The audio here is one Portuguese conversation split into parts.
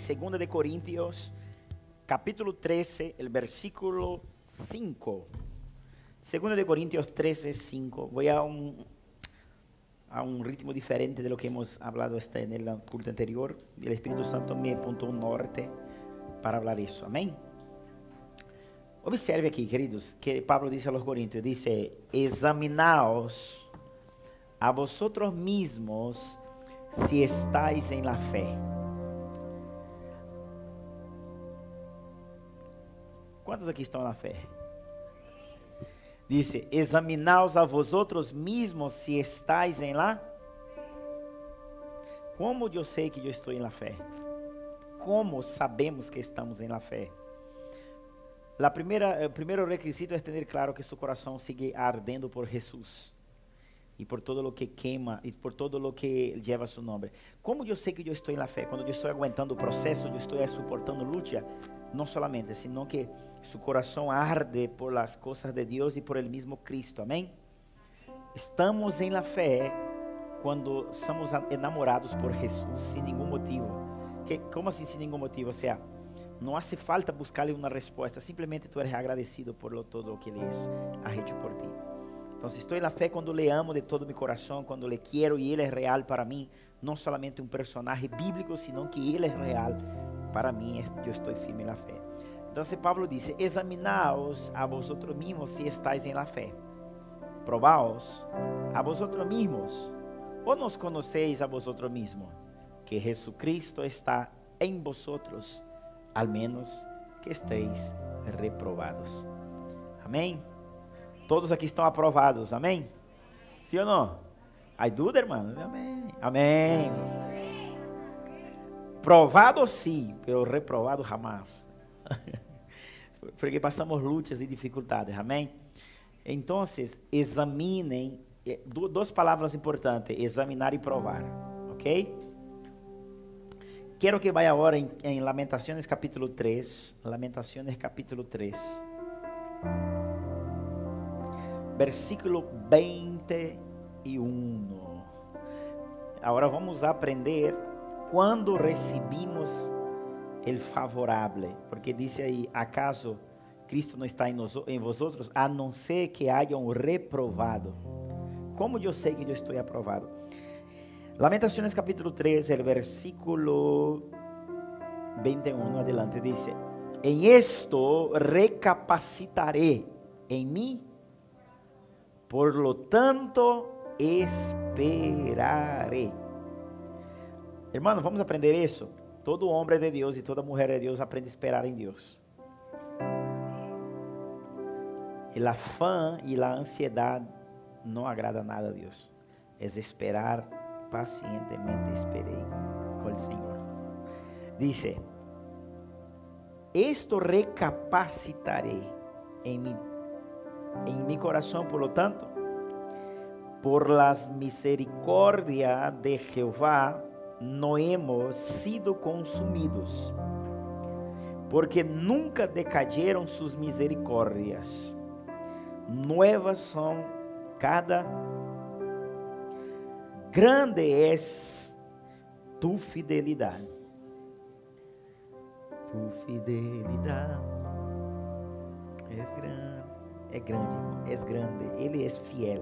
Segunda de Corintios, capítulo 13, el versículo 5. Segunda de Corintios 13, 5. Voy a un ritmo diferente de lo que hemos hablado en el culto anterior. El Espíritu Santo me apuntó un norte para hablar eso. Amén. Observe aqui, queridos, que Pablo dice a los Corintios, dice, examinaos a vosotros mismos si estáis en la fe. ¿Cuántos aquí están en la fe? Dice, examinaos a vosotros mismos si estáis en la... ¿Cómo yo sé que yo estoy en la fe? ¿Cómo sabemos que estamos en la fe? El primeiro requisito é ter claro que seu coração sigue ardendo por Jesus e por todo o que queima e por todo o que leva seu nome. Como eu sei que eu estou na fé? Quando eu estou aguentando o processo, eu estou suportando luta, não solamente, sino que seu coração arde por las coisas de Deus e por el mismo Cristo. Amém? Estamos em la fé quando somos enamorados por Jesus sem nenhum motivo. Como assim sem nenhum motivo? Ou seja, não hace falta buscarle uma resposta, simplesmente tu eres agradecido por todo o que ele ha hecho por ti. Então, estou na fé quando le amo de todo meu coração, quando le quero e ele é real para mim, não solamente um personagem bíblico, sino que ele é real para mim, eu estou firme na fé. Então, Pablo diz, examinaos a vosotros mismos si estáis en la fe, probaos a vosotros mismos, ou nos conocéis a vosotros mismos, que Jesucristo está em vosotros, al menos que estéis reprovados. Amém? Todos aqui estão aprovados, amém? Sim ou não? Hay duda, hermano? Amém. Amém. Provado sim, pero reprovado jamás. Porque passamos lutas e dificuldades, amém? Então, examinem, duas palavras importantes, examinar e provar, ok? Quero que vaya agora em Lamentações capítulo 3, Lamentações capítulo 3, versículo 21. Agora vamos aprender quando recebimos el favorável, porque diz aí, acaso Cristo não está em vosotros, a não ser que haya um reprovado. Como eu sei que eu estou aprovado? Lamentações capítulo 3, el versículo 21 adelante, diz, em esto recapacitaré em mim, por lo tanto esperaré. Hermano, vamos aprender isso? Todo homem de Deus e toda mulher de Deus aprende a esperar em Deus. El afán e a ansiedade não agrada nada a Deus. É esperar pacientemente, esperei com o Senhor. Dice, esto recapacitaré em mi coração, por lo tanto, por las misericordias de Jehová, no hemos sido consumidos, porque nunca decayeron sus misericordias. Nuevas son cada grande es tu fidelidad. Tu fidelidad es grande, Ele é fiel.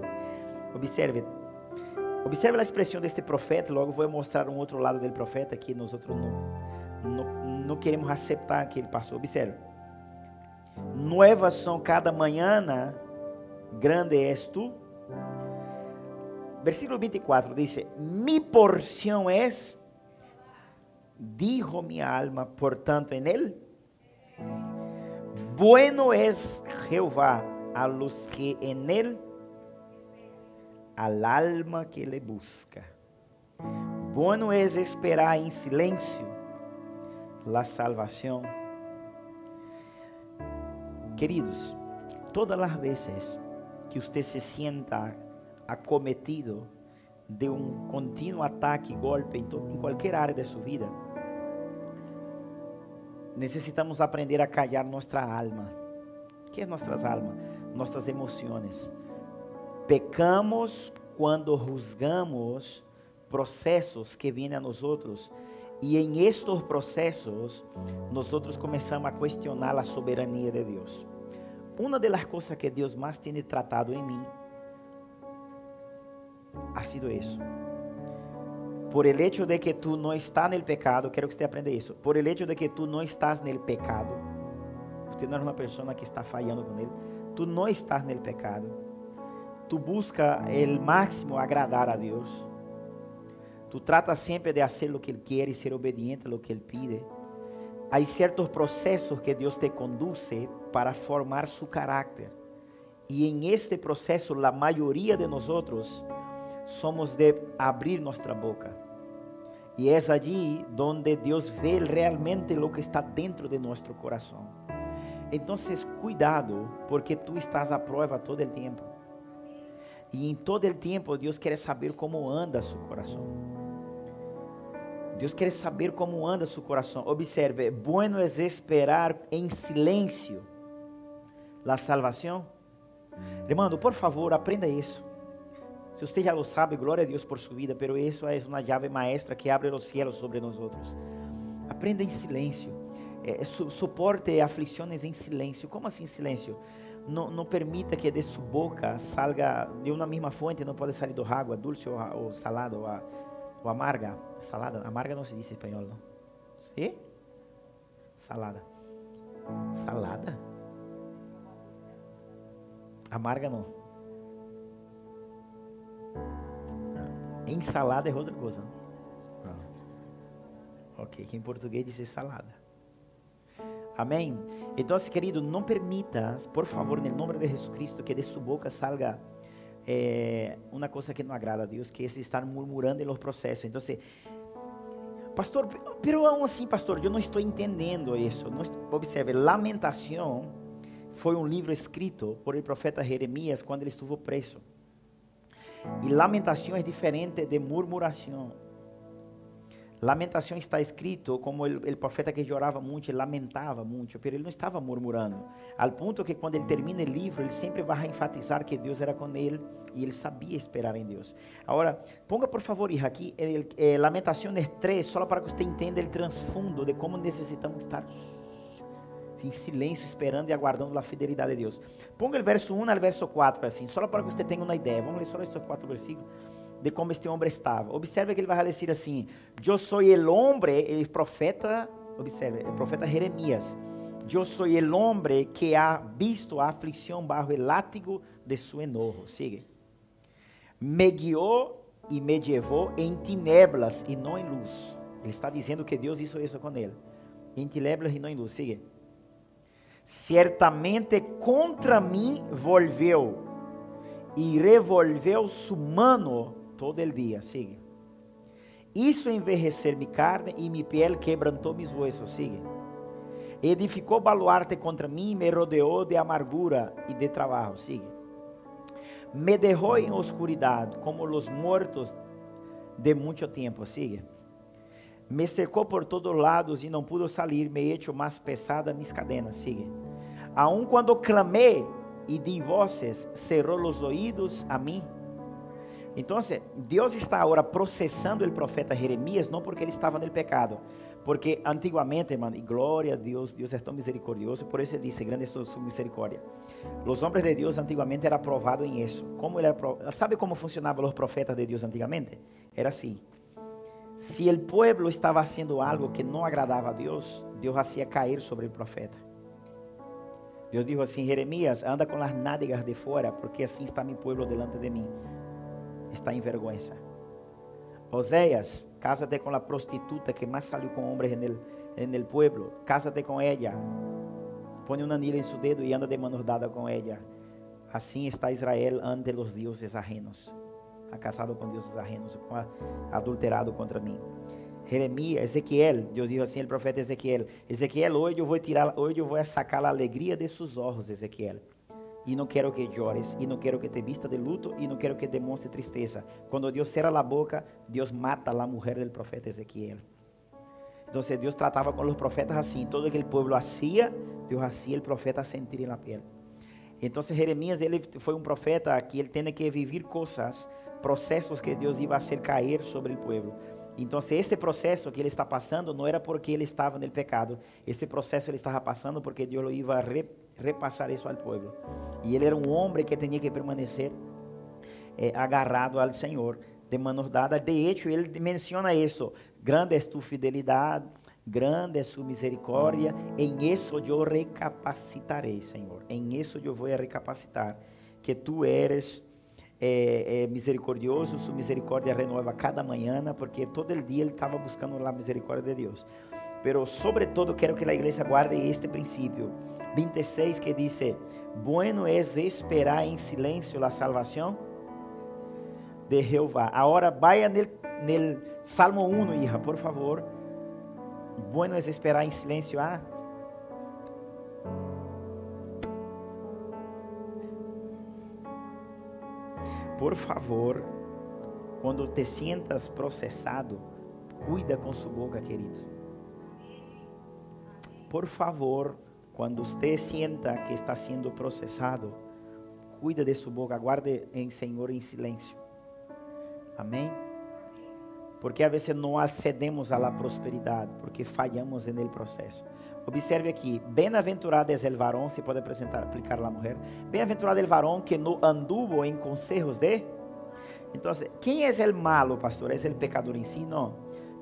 Observe a expressão deste profeta. Logo vou mostrar um outro lado do profeta que nós não queremos aceitar que ele passou. Observe. Nuevas são cada manhã, grande és tu. Versículo 24 diz: mi porção es, dijo mi alma, portanto en él. Bueno es Jehová a los que en él, al alma que le busca. Bueno es esperar en silencio la salvación. Queridos, todas las veces que usted se sienta acometido de un continuo ataque, golpe en cualquier área de su vida, necesitamos aprender a callar nuestra alma. ¿Qué es nuestras almas? Nuestras emociones. Pecamos quando juzgamos processos que vêm a nós outros Y en estos procesos, nosotros comenzamos a cuestionar la soberanía de Dios. Una de las cosas que Dios más tiene tratado en mí ha sido eso. Por el hecho de que tú no estás en el pecado, quiero que usted aprenda eso. Por el hecho de que tú no estás en el pecado, usted no es una persona que está fallando con él. Tú no estás en el pecado. Tú buscas el máximo agradar a Dios. Tú tratas siempre de hacer lo que Él quiere y ser obediente a lo que Él pide. Hay ciertos procesos que Dios te conduce para formar su carácter. Y en este proceso, la mayoría de nosotros somos de abrir nuestra boca. Y es allí donde Dios ve realmente lo que está dentro de nuestro corazón. Entonces, cuidado, porque tú estás a prueba todo el tiempo. Y en todo el tiempo Dios quiere saber cómo anda su corazón. Dios quiere saber cómo anda su corazón. Observe, bueno es esperar en silencio la salvación. Hermano, por favor, aprenda eso. Si usted ya lo sabe, gloria a Dios por su vida, pero eso es una llave maestra que abre los cielos sobre nosotros. Aprenda en silencio. Soporte aflicciones en silencio. ¿Cómo así en silencio? No permita que de su boca salga de una misma fuente, no puede salir agua dulce o salada o amarga. Salada, amarga no se dice en español, ¿no? ¿Sí? Salada. Salada. Amarga no. Ensalada es otra cosa, ¿no? Ok, que en portugués dice salada. Amén. Entonces, querido, no permitas, por favor, en el nombre de Jesucristo, que de su boca salga una cosa que no agrada a Dios, que es estar murmurando en los procesos. Entonces, pastor, pero aún así, pastor, yo no estoy entendiendo eso. Observe, Lamentación foi um livro escrito por el profeta Jeremías quando ele estuvo preso. E Lamentação é diferente de murmuração. Lamentação está escrito como el profeta que llorava muito, ele lamentava muito, mas ele não estava murmurando. Al ponto que quando ele termina o livro, ele sempre vai enfatizar que Deus era com ele e ele sabia esperar em Deus. Agora, ponga por favor, hija, aqui Lamentações 3, só para que você entenda o transfundo de como necessitamos estar em silêncio, esperando e aguardando a fidelidade de Deus. Ponga o verso 1 ao verso 4, assim, só para que você tenha uma ideia. Vamos ler só estes 4 versículos de como este homem estava. Observe que ele vai dizer assim: eu sou o homem, o profeta, observe, o profeta Jeremias. Eu sou o homem que ha visto a aflição bajo el látigo de su enojo. Sigue. Me guiou e me levou em tinieblas e não em luz. Ele está dizendo que Deus hizo isso com ele. Em tinieblas e não em luz. Sigue. Ciertamente contra mim volveu e revolveu su mano todo el dia. Sigue. Hizo envejecer mi carne e mi piel quebrantou mis huesos. Sigue. Edificou baluarte contra mim e me rodeou de amargura e de trabalho. Sigue. Me dejou em oscuridade como los muertos de muito tempo. Sigue. Me cercou por todos lados e não pude salir, me he hecho mais pesada mis cadenas. Sigue. Aun quando clamé e di voces, cerrou los oídos a mim. Então, Deus está agora processando o profeta Jeremias, não porque ele estava no pecado, porque antigamente, irmão, e glória a Deus, Deus é tão misericordioso, por isso ele disse, grande é sua misericórdia. Os homens de Deus antigamente eram aprovados em isso. Sabe como funcionavam os profetas de Deus antigamente? Era assim. Se o povo estava fazendo algo que não agradava a Deus, Deus hacía cair sobre o profeta. Deus disse assim: Jeremias, anda com as nádegas de fora, porque assim está mi pueblo delante de mim. Está em vergonha. Oséias, cásate com a prostituta que mais saliu com homens en el pueblo. Cásate com ella. Põe um anillo em seu dedo e anda de manos dadas com ella. Assim está Israel ante los dioses ajenos. Ha casado com deuses ajenos, adulterado contra mim. Jeremias, Ezequiel, Deus disse assim, o profeta Ezequiel: Ezequiel, hoje eu vou sacar a alegria de seus olhos, Ezequiel. E não quero que chores, e não quero que te vista de luto, e não quero que demonstre tristeza. Quando Deus cerra a boca, Deus mata a mulher do profeta Ezequiel. Então, Deus tratava com os profetas assim. Todo o que o povo hacía, Deus hacía o profeta sentir na pele. Então, Jeremias, ele foi profeta que ele tem que viver coisas, processos que Deus ia fazer cair sobre o povo. Então, esse processo que ele está passando não era porque ele estava no pecado. Esse processo ele estava passando porque Deus lo iba a repassar isso ao povo. E ele era um homem que tinha que permanecer agarrado ao Senhor, de manos dadas. De hecho, ele menciona isso: grande é tu fidelidade, grande é su misericórdia, em isso eu recapacitarei, Senhor. Em isso eu vou recapacitar, que tu eres misericordioso, su misericórdia renova cada manhã, porque todo el dia ele estava buscando a misericórdia de Deus. Pero sobre todo quero que a igreja guarde este princípio. 26 que diz: bueno es esperar em silêncio a salvação de Jeová. Agora vaya nel Salmo 1, hija, por favor. Bueno es esperar em silêncio Por favor, quando te sientas processado, cuida com sua boca, querido. Por favor, quando você sienta que está sendo processado, cuida de sua boca, guarde em Senhor em silêncio. Amém? Porque a vezes não accedemos à prosperidade, porque falhamos no processo. Observe aqui: bem-aventurado é o varão, se pode aplicar a mulher. Bem-aventurado é o varão que não anduvo em conselhos de. Então, quem é o malo, pastor? É o pecador em si? Não.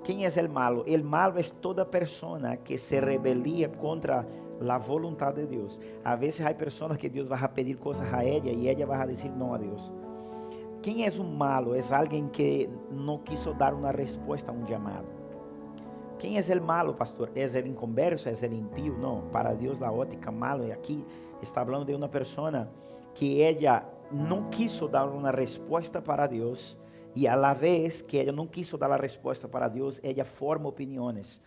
Quem é o malo? O malo é toda persona que se rebelia contra a vontade de Deus. A vezes há pessoas que Deus vai pedir coisas a ela e ela vai dizer não a Deus. Quem é o malo? É alguém que não quiso dar uma resposta a um chamado. Quem é o malo, pastor? É o inconverso? É o impío? Não, para Deus a ótica malo. E aqui está falando de uma pessoa que ela não quiso dar uma resposta para Deus, e a la vez que ela não quiso dar a resposta para Deus, ela forma opiniões.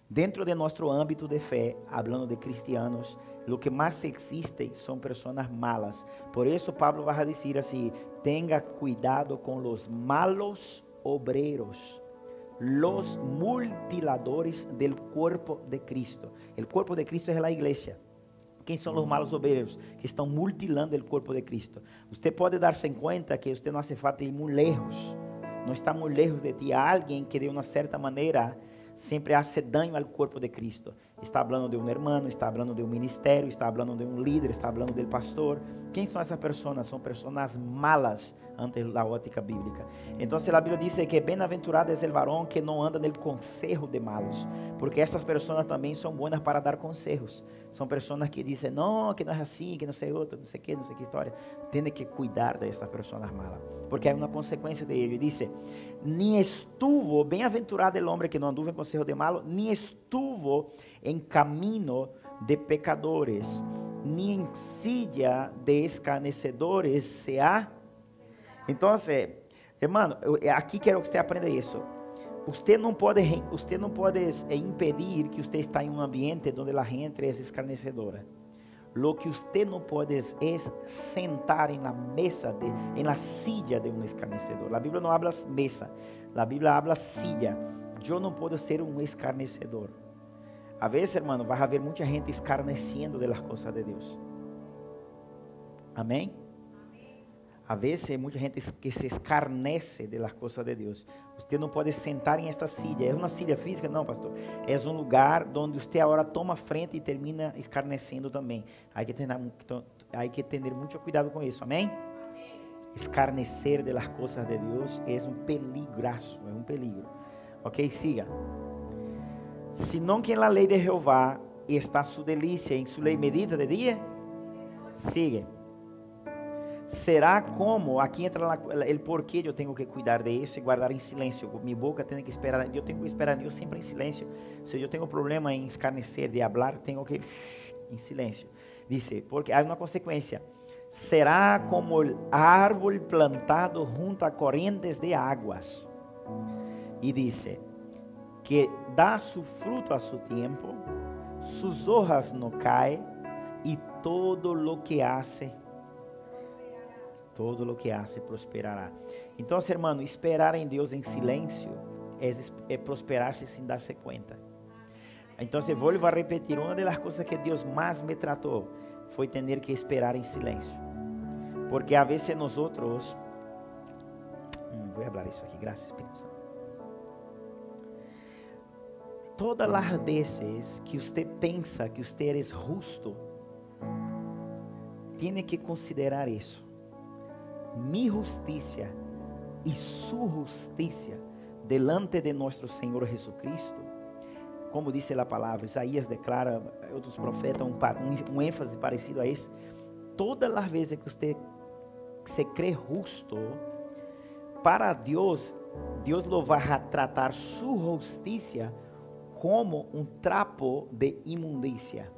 Dentro de nosso âmbito de fé, hablando de cristianos, o que mais existe são pessoas malas. Por isso Pablo vai dizer assim: tenha cuidado com os malos obreros, los mutiladores del cuerpo de Cristo. El cuerpo de Cristo es la iglesia. Quem são os malos obreiros? Que estão mutilando o corpo de Cristo. Você pode dar-se em conta que você não hace falta ir muito lejos. Não está muito lejos de ti. Há alguém que de uma certa maneira sempre hace daño ao corpo de Cristo. Está falando de um irmão, está falando de um ministério, está falando de um líder, está falando do pastor. Quem são essas pessoas? São pessoas malas ante a ótica bíblica. Então, a Bíblia diz que bem-aventurado é o varão que não anda no conselho de malos, porque essas pessoas também são boas para dar conselhos. São pessoas que dizem, não, que não é assim, que não sei outra, não sei que história. Tem que cuidar dessas pessoas malas, porque há uma consequência de ello. Diz, nem estuvo, bem-aventurado o homem que não anduvo em conselho de malos, nem estuvo em caminho de pecadores, nem em silla de escarnecedores se há. Então, irmão, aqui quero que você aprenda isso. Você não pode impedir que você está em um ambiente onde a gente é escarnecedora. Lo que você não pode é sentar na mesa, na silla de um escarnecedor. A Bíblia não habla mesa, a Bíblia habla silla. Eu não posso ser um escarnecedor. A vezes, irmão, vai haver muita gente escarnecendo das coisas de Deus. Amém? A vezes, muita gente que se escarnece das coisas de Deus. Você não pode sentar em esta silla. É uma silla física? Não, pastor. É um lugar onde você agora toma frente e termina escarnecendo também. Há que ter muito cuidado com isso. Amém? Escarnecer das coisas de Deus é um peligraço. É um peligro. Ok? Siga. Senão que en la lei de Jeová está su delícia, em su lei medita de dia. Sigue. Será como, aqui entra o porquê eu tenho que cuidar de isso e guardar em silêncio. Minha boca tem que esperar, eu tenho que esperar eu sempre em silêncio. Se eu tenho problema em escarnecer, de hablar, tenho que em silêncio. Dice, porque há uma consequência. Será como o árvore plantado junto a correntes de águas. E dice, que dá su fruto a su tiempo, sus hojas no caem, e todo lo que hace prosperará. Então, irmão, esperar em Deus em silêncio é prosperar-se sem dar-se conta. Então, vou a repetir, uma das coisas que Deus mais me tratou foi ter que esperar em silêncio. Porque a vezes nós outros, vou falar isso aqui, graças Espírito Santo. todas as vezes que você pensa que você é justo, tem que considerar isso. Mi justicia e su justicia delante de nosso Senhor Jesucristo, como disse a palavra, Isaías declara, outros profetas, um ênfase parecido a esse. Todas as vezes que você se crê justo, para Deus, Deus lo vai a tratar su justicia como um trapo de imundícia.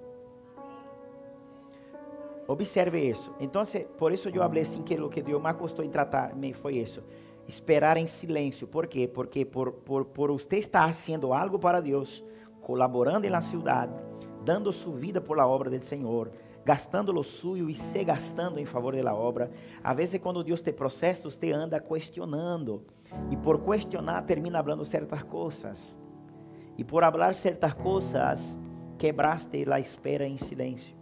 Observe isso. Então, por isso eu falei assim que o que Deus mais gostou em tratar-me foi isso. Esperar em silêncio. ¿Por quê? Porque por você estar fazendo algo para Deus, colaborando na cidade, dando sua vida por la obra do Senhor, gastando lo suyo e se gastando em favor da obra. A vezes, quando Deus te processa, você anda questionando. E por questionar, termina falando certas coisas. E por falar certas coisas, quebraste a espera em silêncio.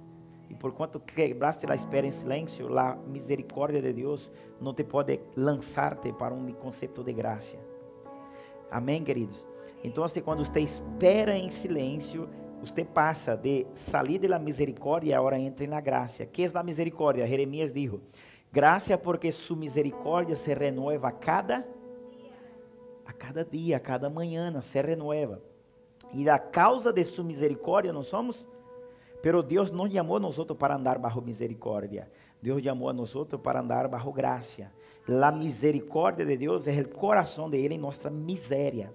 E por quanto quebraste a espera em silêncio, a misericórdia de Deus não te pode lançar-te para um conceito de graça. Amém, queridos? Então, quando você espera em silêncio, você passa de sair da misericórdia e agora entra na graça. ¿Qué es la misericórdia? Jeremías dijo, gracia porque su misericordia se renueva a cada dia, a cada manhã, se renueva. E a causa de su misericórdia não somos, pero Deus não chamou a nós para andar bajo misericórdia. Deus chamou a nós para andar bajo graça. La misericórdia de Deus é o coração de Ele em nossa miséria.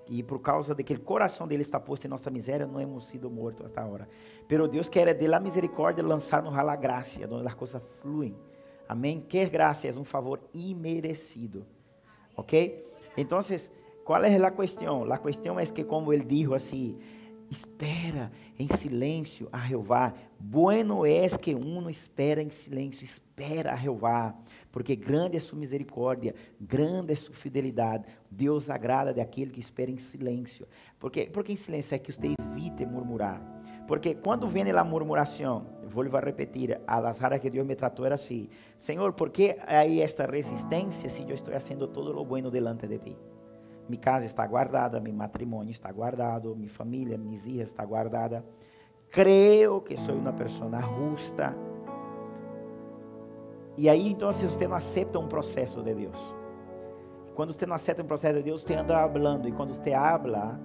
E por causa de que o coração dele está posto em nossa miséria, não hemos sido mortos até agora. Pero Deus quer de la misericórdia lançar-nos a la gracia, onde as coisas fluem. Amém? Que graça é um favor imerecido. Ok? Então, qual é a questão? A questão é que, como ele dijo assim, espera em silêncio a Jeová. Bueno es que uno espera em silêncio, espera a Jeová, porque grande é sua misericórdia, grande é sua fidelidade. Deus agrada daquele que espera em silêncio. Porque em silêncio é que você evite murmurar. Porque quando vem a murmuração, vou repetir, a las áreas que Deus me tratou era assim: Senhor, por que há esta resistência se eu estou fazendo todo lo bueno delante de ti? Minha casa está guardada, meu matrimônio está guardado, minha família, minhas filhas está guardada. Creio que sou uma pessoa justa. E aí, então, se você não aceita um processo de Deus, quando você não aceita um processo de Deus, você anda falando, e quando você habla,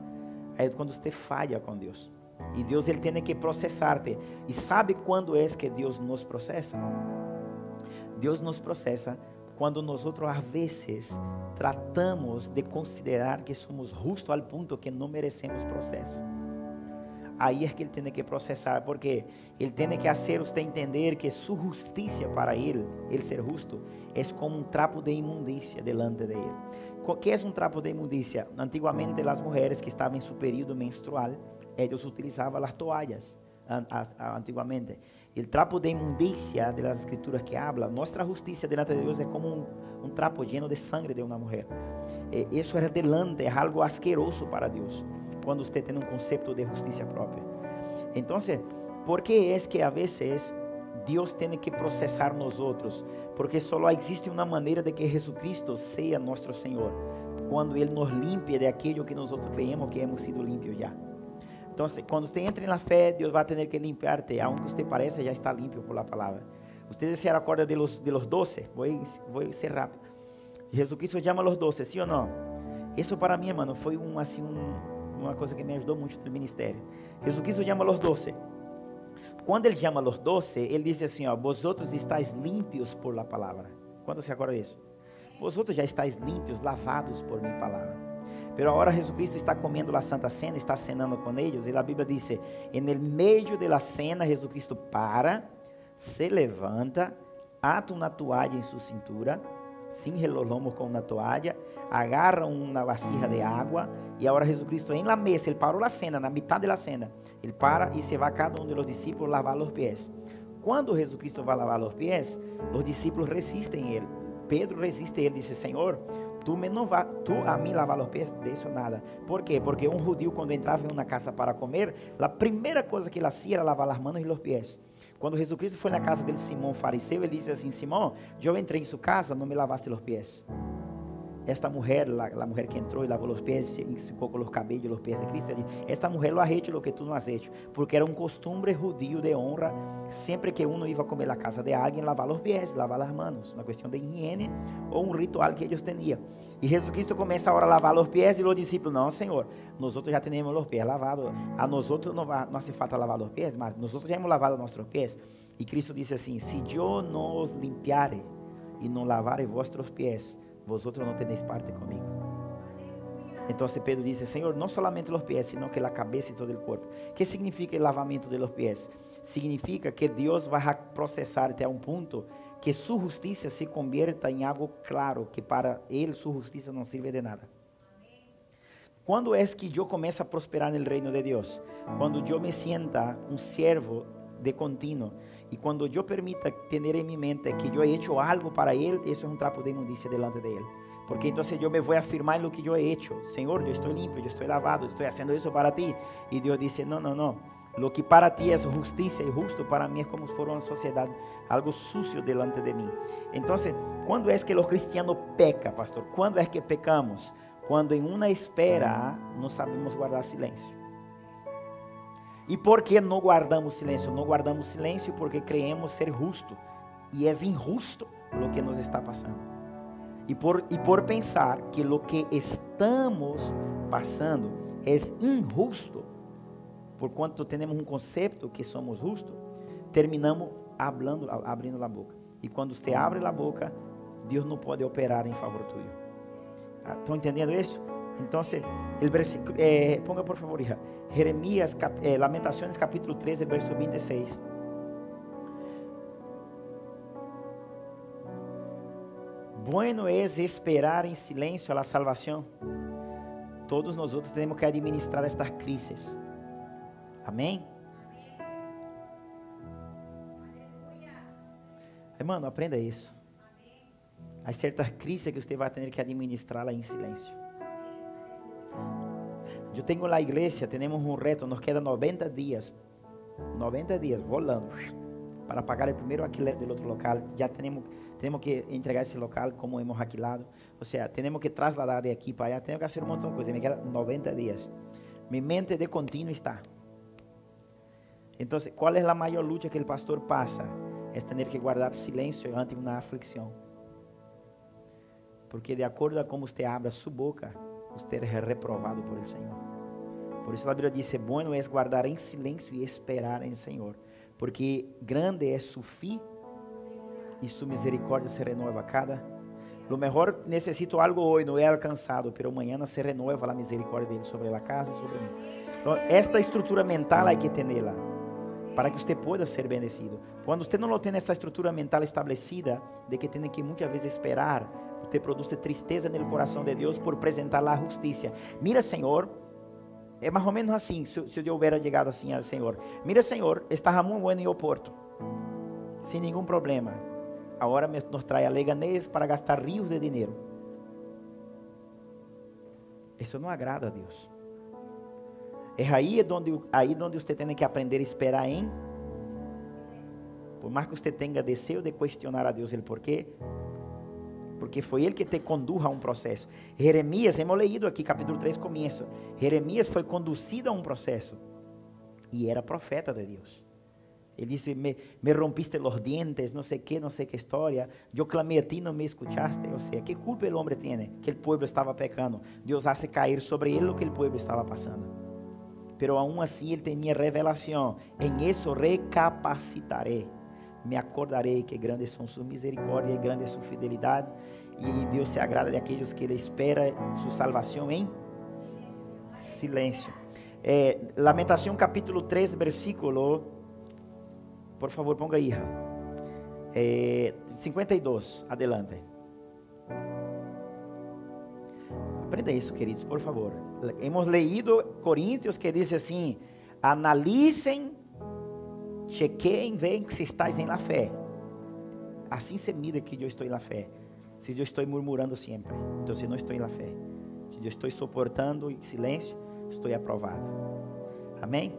é quando você falha com Deus. E Deus, ele tem que processar-te. E sabe quando é que Deus nos processa? Deus nos processa quando nós, às vezes, tratamos de considerar que somos justos ao ponto que não merecemos processo. Aí é que ele tem que processar, porque ele tem que fazer você entender que sua justiça para ele ser justo, é como um trapo de imundícia delante de ele. O que é um trapo de imundícia? Antigamente, as mulheres que estavam em seu período menstrual, eles utilizavam as toalhas, antigamente. O trapo de imundícia de las escrituras que habla, nossa justiça delante de Deus é como um trapo lleno de sangre de uma mulher. Isso é delante, é algo asqueroso para Deus, quando você tem um conceito de justiça própria. Então, por que é que a vezes Deus tem que processar nós outros? Porque só existe uma maneira de que Jesucristo seja nosso Senhor, quando Ele nos limpia de aquilo que nós outros creemos que hemos sido limpios já. Então, quando você entra na fé, Deus vai ter que limpiar-te, aunque você pareça já está limpio por la palavra. Ustedes se acordan de los 12, voy ser rápido. Jesucristo chama a los 12, ¿sí ou não? Isso para mim, hermano, foi uma coisa que me ajudou muito no ministério. Jesucristo chama a los 12. Quando ele chama a los 12, ele diz assim, ó, vosotros estáis limpios por la palavra. Quando se acorda disso? Vosotros já estáis limpios, lavados por minha palavra. Pero agora Jesucristo está comendo a Santa Cena, está cenando com eles, e a Bíblia diz, en el meio de la cena, Jesucristo para, se levanta, ata uma toalha em sua cintura, cinge los lomos com uma toalha, agarra uma vasija de água, e agora Jesucristo em la mesa, ele parou a cena, na metade da cena, ele para e se vai a cada um dos discípulos lavar os pés. Quando Jesucristo vai lavar os pés, os discípulos resistem ele. Pedro resiste ele, disse, Senhor, tu a mim lavar os pés, de isso nada. ¿Por quê? Porque um judío, quando entrava em uma casa para comer, a primeira coisa que ele fazia era lavar as mãos e os pés. Quando Jesucristo foi na casa de Simão fariseu, ele disse assim, Simão, eu entrei em sua casa, não me lavaste os pés. esta mujer, la mujer que entró y lavó los pies, se secó con los cabellos los pies de Cristo, esta mujer lo ha hecho lo que tú no has hecho, porque era un costumbre judío de honra, siempre que uno iba a comer la casa de alguien, lavar los pies, lavar las manos, una cuestión de higiene o un ritual que ellos tenían. Y Jesucristo comienza ahora a lavar los pies y los discípulos, no, Señor, nosotros ya tenemos los pies lavados, a nosotros no hace falta lavar los pies, mas nosotros ya hemos lavado nuestros pies. Y Cristo dice así, si yo no os limpiare y no lavare vuestros pies, vosotros no tenéis parte conmigo. Entonces Pedro dice, Señor, no solamente los pies, sino que la cabeza y todo el cuerpo. ¿Qué significa el lavamiento de los pies? Significa que Dios va a procesarte a un punto que su justicia se convierta en algo claro, que para Él su justicia no sirve de nada. ¿Cuándo es que yo comienzo a prosperar en el reino de Dios? Cuando yo me sienta un siervo de continuo. Y cuando yo permita tener en mi mente que yo he hecho algo para Él, eso es un trapo de inmundicia delante de Él. Porque entonces yo me voy a afirmar en lo que yo he hecho. Señor, yo estoy limpio, yo estoy lavado, estoy haciendo eso para ti. Y Dios dice, no, no, no. Lo que para ti es justicia y justo, para mí es como si fuera una sociedad, algo sucio delante de mí. Entonces, ¿cuándo es que los cristianos pecan, pastor? ¿Cuándo es que pecamos? Cuando en una espera no sabemos guardar silencio. ¿Y por qué no guardamos silencio? No guardamos silencio porque creemos ser justo. Y es injusto lo que nos está pasando. Y por pensar que lo que estamos pasando es injusto, por cuanto tenemos un concepto que somos justos, terminamos abrindo la boca. Y cuando usted abre la boca, Dios no puede operar en favor tuyo. ¿Están entendiendo eso? Entonces, el versículo, ponga por favor, hija, Jeremías, Lamentaciones capítulo 13, verso 26. Bueno es esperar en silencio a la salvación. Todos nosotros tenemos que administrar estas crisis. Amém? Hermano, aprenda isso. Há certas crises que você vai ter que administrá-la em silêncio. Eu tenho na igreja, temos um reto, nos queda 90 dias volando, para pagar o primeiro alquiler do outro local. Já temos que entregar esse local como hemos alquilado. Ou seja, temos que trasladar de aqui para allá, temos que fazer um montão de coisas. Me queda 90 dias. Mi mente de contínuo está. Então, qual é a maior luta que o pastor passa? É ter que guardar silêncio ante uma aflição. Porque de acordo a como você abra sua boca, você é reprovado por el Senhor. Por isso a Bíblia diz, bueno é guardar em silêncio e esperar em Senhor. Porque grande é su fi e su misericórdia se renova cada. Lo mejor necessito algo hoje, não é alcançado, pero amanhã se renova a misericórdia dele sobre a casa e sobre mim. Então, esta estrutura mental há que tê-la, para que você possa ser bendecido. Quando você não tem essa estrutura mental estabelecida, de que tem que muitas vezes esperar, você produz tristeza no coração de Deus por apresentar a justiça. Mira, Senhor, é mais ou menos assim, se eu houvera chegado assim ao Senhor. Mira, Senhor, estava muito bom em Oporto, sem nenhum problema. Agora nos traz a Leganés para gastar rios de dinheiro. Isso não agrada a Deus. É aí onde você tem que aprender a esperar em. Por mais que você tenha desejo de questionar a Deus el porquê, porque foi Ele que te conduz a um processo. Jeremias, hemos leído aqui, capítulo 3, começo. Jeremias foi conduzido a um processo e era profeta de Deus. Ele disse, me rompiste los dientes, não sei que história. Eu clamei a ti, não me escuchaste. Ou seja, que culpa o homem tem? Que o povo estava pecando. Deus hace cair sobre ele o que o povo estava passando. Pero aún assim ele tinha revelação. Em isso recapacitarei. Me acordarei que grandes são suas misericórdias e grande é sua fidelidade. E Deus se agrada de aqueles que ele espera sua salvação em silêncio. Lamentação capítulo 3, versículo, por favor, ponga aí, 52, adelante. Aprenda isso, queridos, por favor. Hemos leído Coríntios que diz assim, analisem, chequeiem, veem se estáis em la fé. Assim se mide que eu estou na fé. Se eu estou murmurando sempre, então se não estou na fé. Se eu estou suportando em silêncio, estou aprovado. Amém?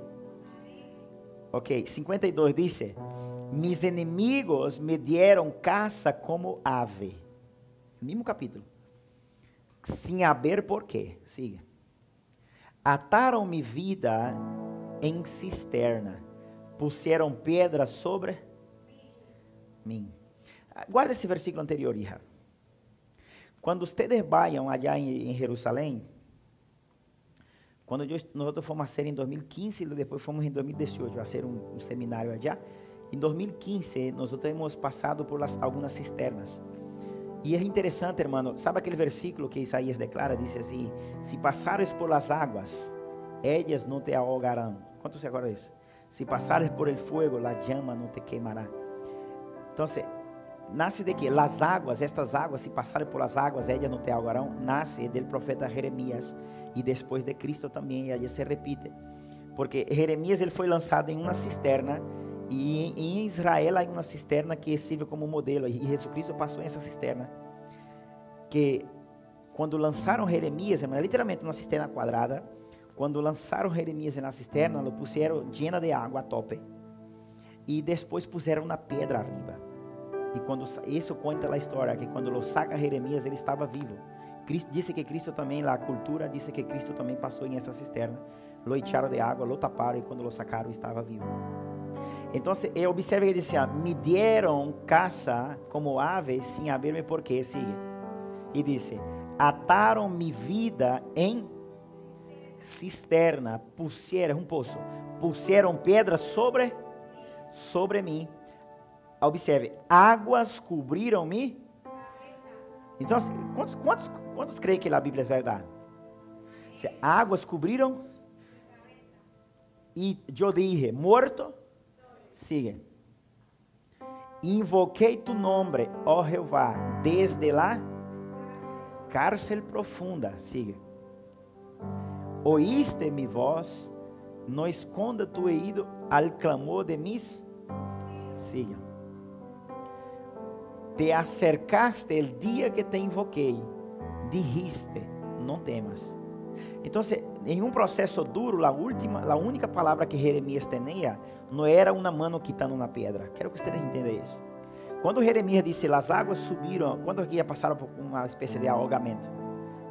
Ok, 52 diz, mis inimigos me dieron caza como ave. No mesmo capítulo. sin haber por qué. Sigue. Ataram mi vida em cisterna, pusieron piedras sobre mim. Guarda esse versículo anterior, hija. Quando ustedes vayan allá em Jerusalém, quando nós fomos a ser em 2015 e depois fomos em 2018 a hacer um seminário allá, em 2015 nós temos passado por algumas cisternas. E é interessante, hermano, sabe aquele versículo que Isaías declara? Diz assim: se passares por las águas, ellas não te ahogarão. Quanto se acorda disso? Se passares por el fuego, la llama não te queimará. Então, nasce de que? Las águas, estas águas, se passarem por las águas, ellas não te ahogarão. Nasce del profeta Jeremias e depois de Cristo também, e aí se repite. Porque Jeremias ele foi lançado em uma cisterna, e em Israel há uma cisterna que serve como modelo, e Jesus Cristo passou nessa cisterna. Que quando lançaram Jeremias, literalmente uma cisterna quadrada, quando lançaram Jeremias na cisterna, lo puseram llena de água a tope, e depois puseram uma pedra arriba. E quando isso conta a história, que quando lo saca Jeremias, ele estava vivo. Cristo, disse que Cristo também, a cultura disse que Cristo também passou em essa cisterna, lo echaram de água, lo taparam, e quando lo sacaram, estava vivo. Então, observe que diz assim: me dieron casa como ave sin haberme por qué. Sigue. E disse: ataram mi vida em cisterna, pusieron, poço, pusieron pedras sobre mim. Observe, águas cobriram-me. Então, quantos creem que a Bíblia é verdade? Águas cobriram. E eu dije, morto. Sigue. Invoquei tu nombre, oh Jehová, desde la cárcel profunda. Sigue. Oíste mi voz, no esconda tu oído al clamor de mis. Sigue. Te acercaste el día que te invoquei, dijiste, não temas. Então, em um processo duro, a única palavra que Jeremias tinha não era uma mano quitando uma pedra. Quero que vocês entendam isso. Quando Jeremias disse, as águas subiram, quando aqui passaram por uma espécie de ahogamento,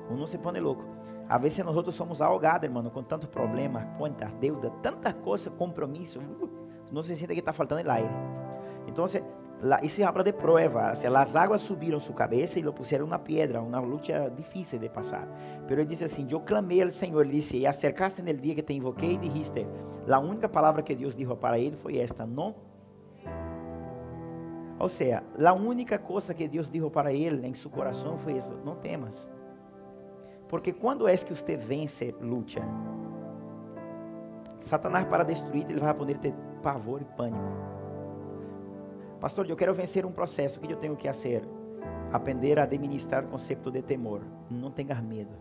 uno se põe louco. Às vezes nós somos ahogados, irmão, com tantos problemas, contas, deudas, tantas coisas, compromisso, não se sente que está faltando o aire. Então, isso habla de prueba. As águas subiram sua cabeça e lo puseram uma pedra, uma luta difícil de passar. Pero ele disse assim: eu clamei ao Senhor, ele disse, e acercaste no dia que te invoquei e dijiste. A única palavra que Deus disse para ele foi esta: não. Ou seja, a única coisa que Deus disse para ele em seu coração foi isso: não temas. Porque quando é que você vence luta? Satanás, para destruir, ele vai poder ter pavor e pânico. Pastor, eu quero vencer um processo. O que eu tenho que fazer? Aprender a administrar o conceito de temor. Não tenhas medo.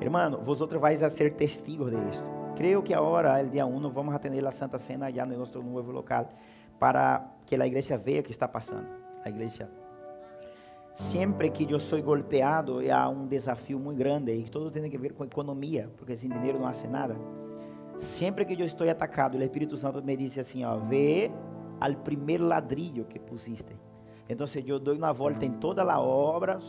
Hermano, vosotros vais a ser testigos de esto. Creo que ahora, el día 1, vamos a tener la Santa Cena allá en nuestro nuevo local para que la iglesia vea que está pasando. La iglesia. Siempre que eu sou golpeado, há um desafio muito grande e tudo tem que ver com economia, porque sem dinheiro não hace nada. Sempre que eu estou atacado, o Espírito Santo me diz assim, ó, ve al primeiro ladrillo que pusiste. Então, eu dou uma volta em toda a obra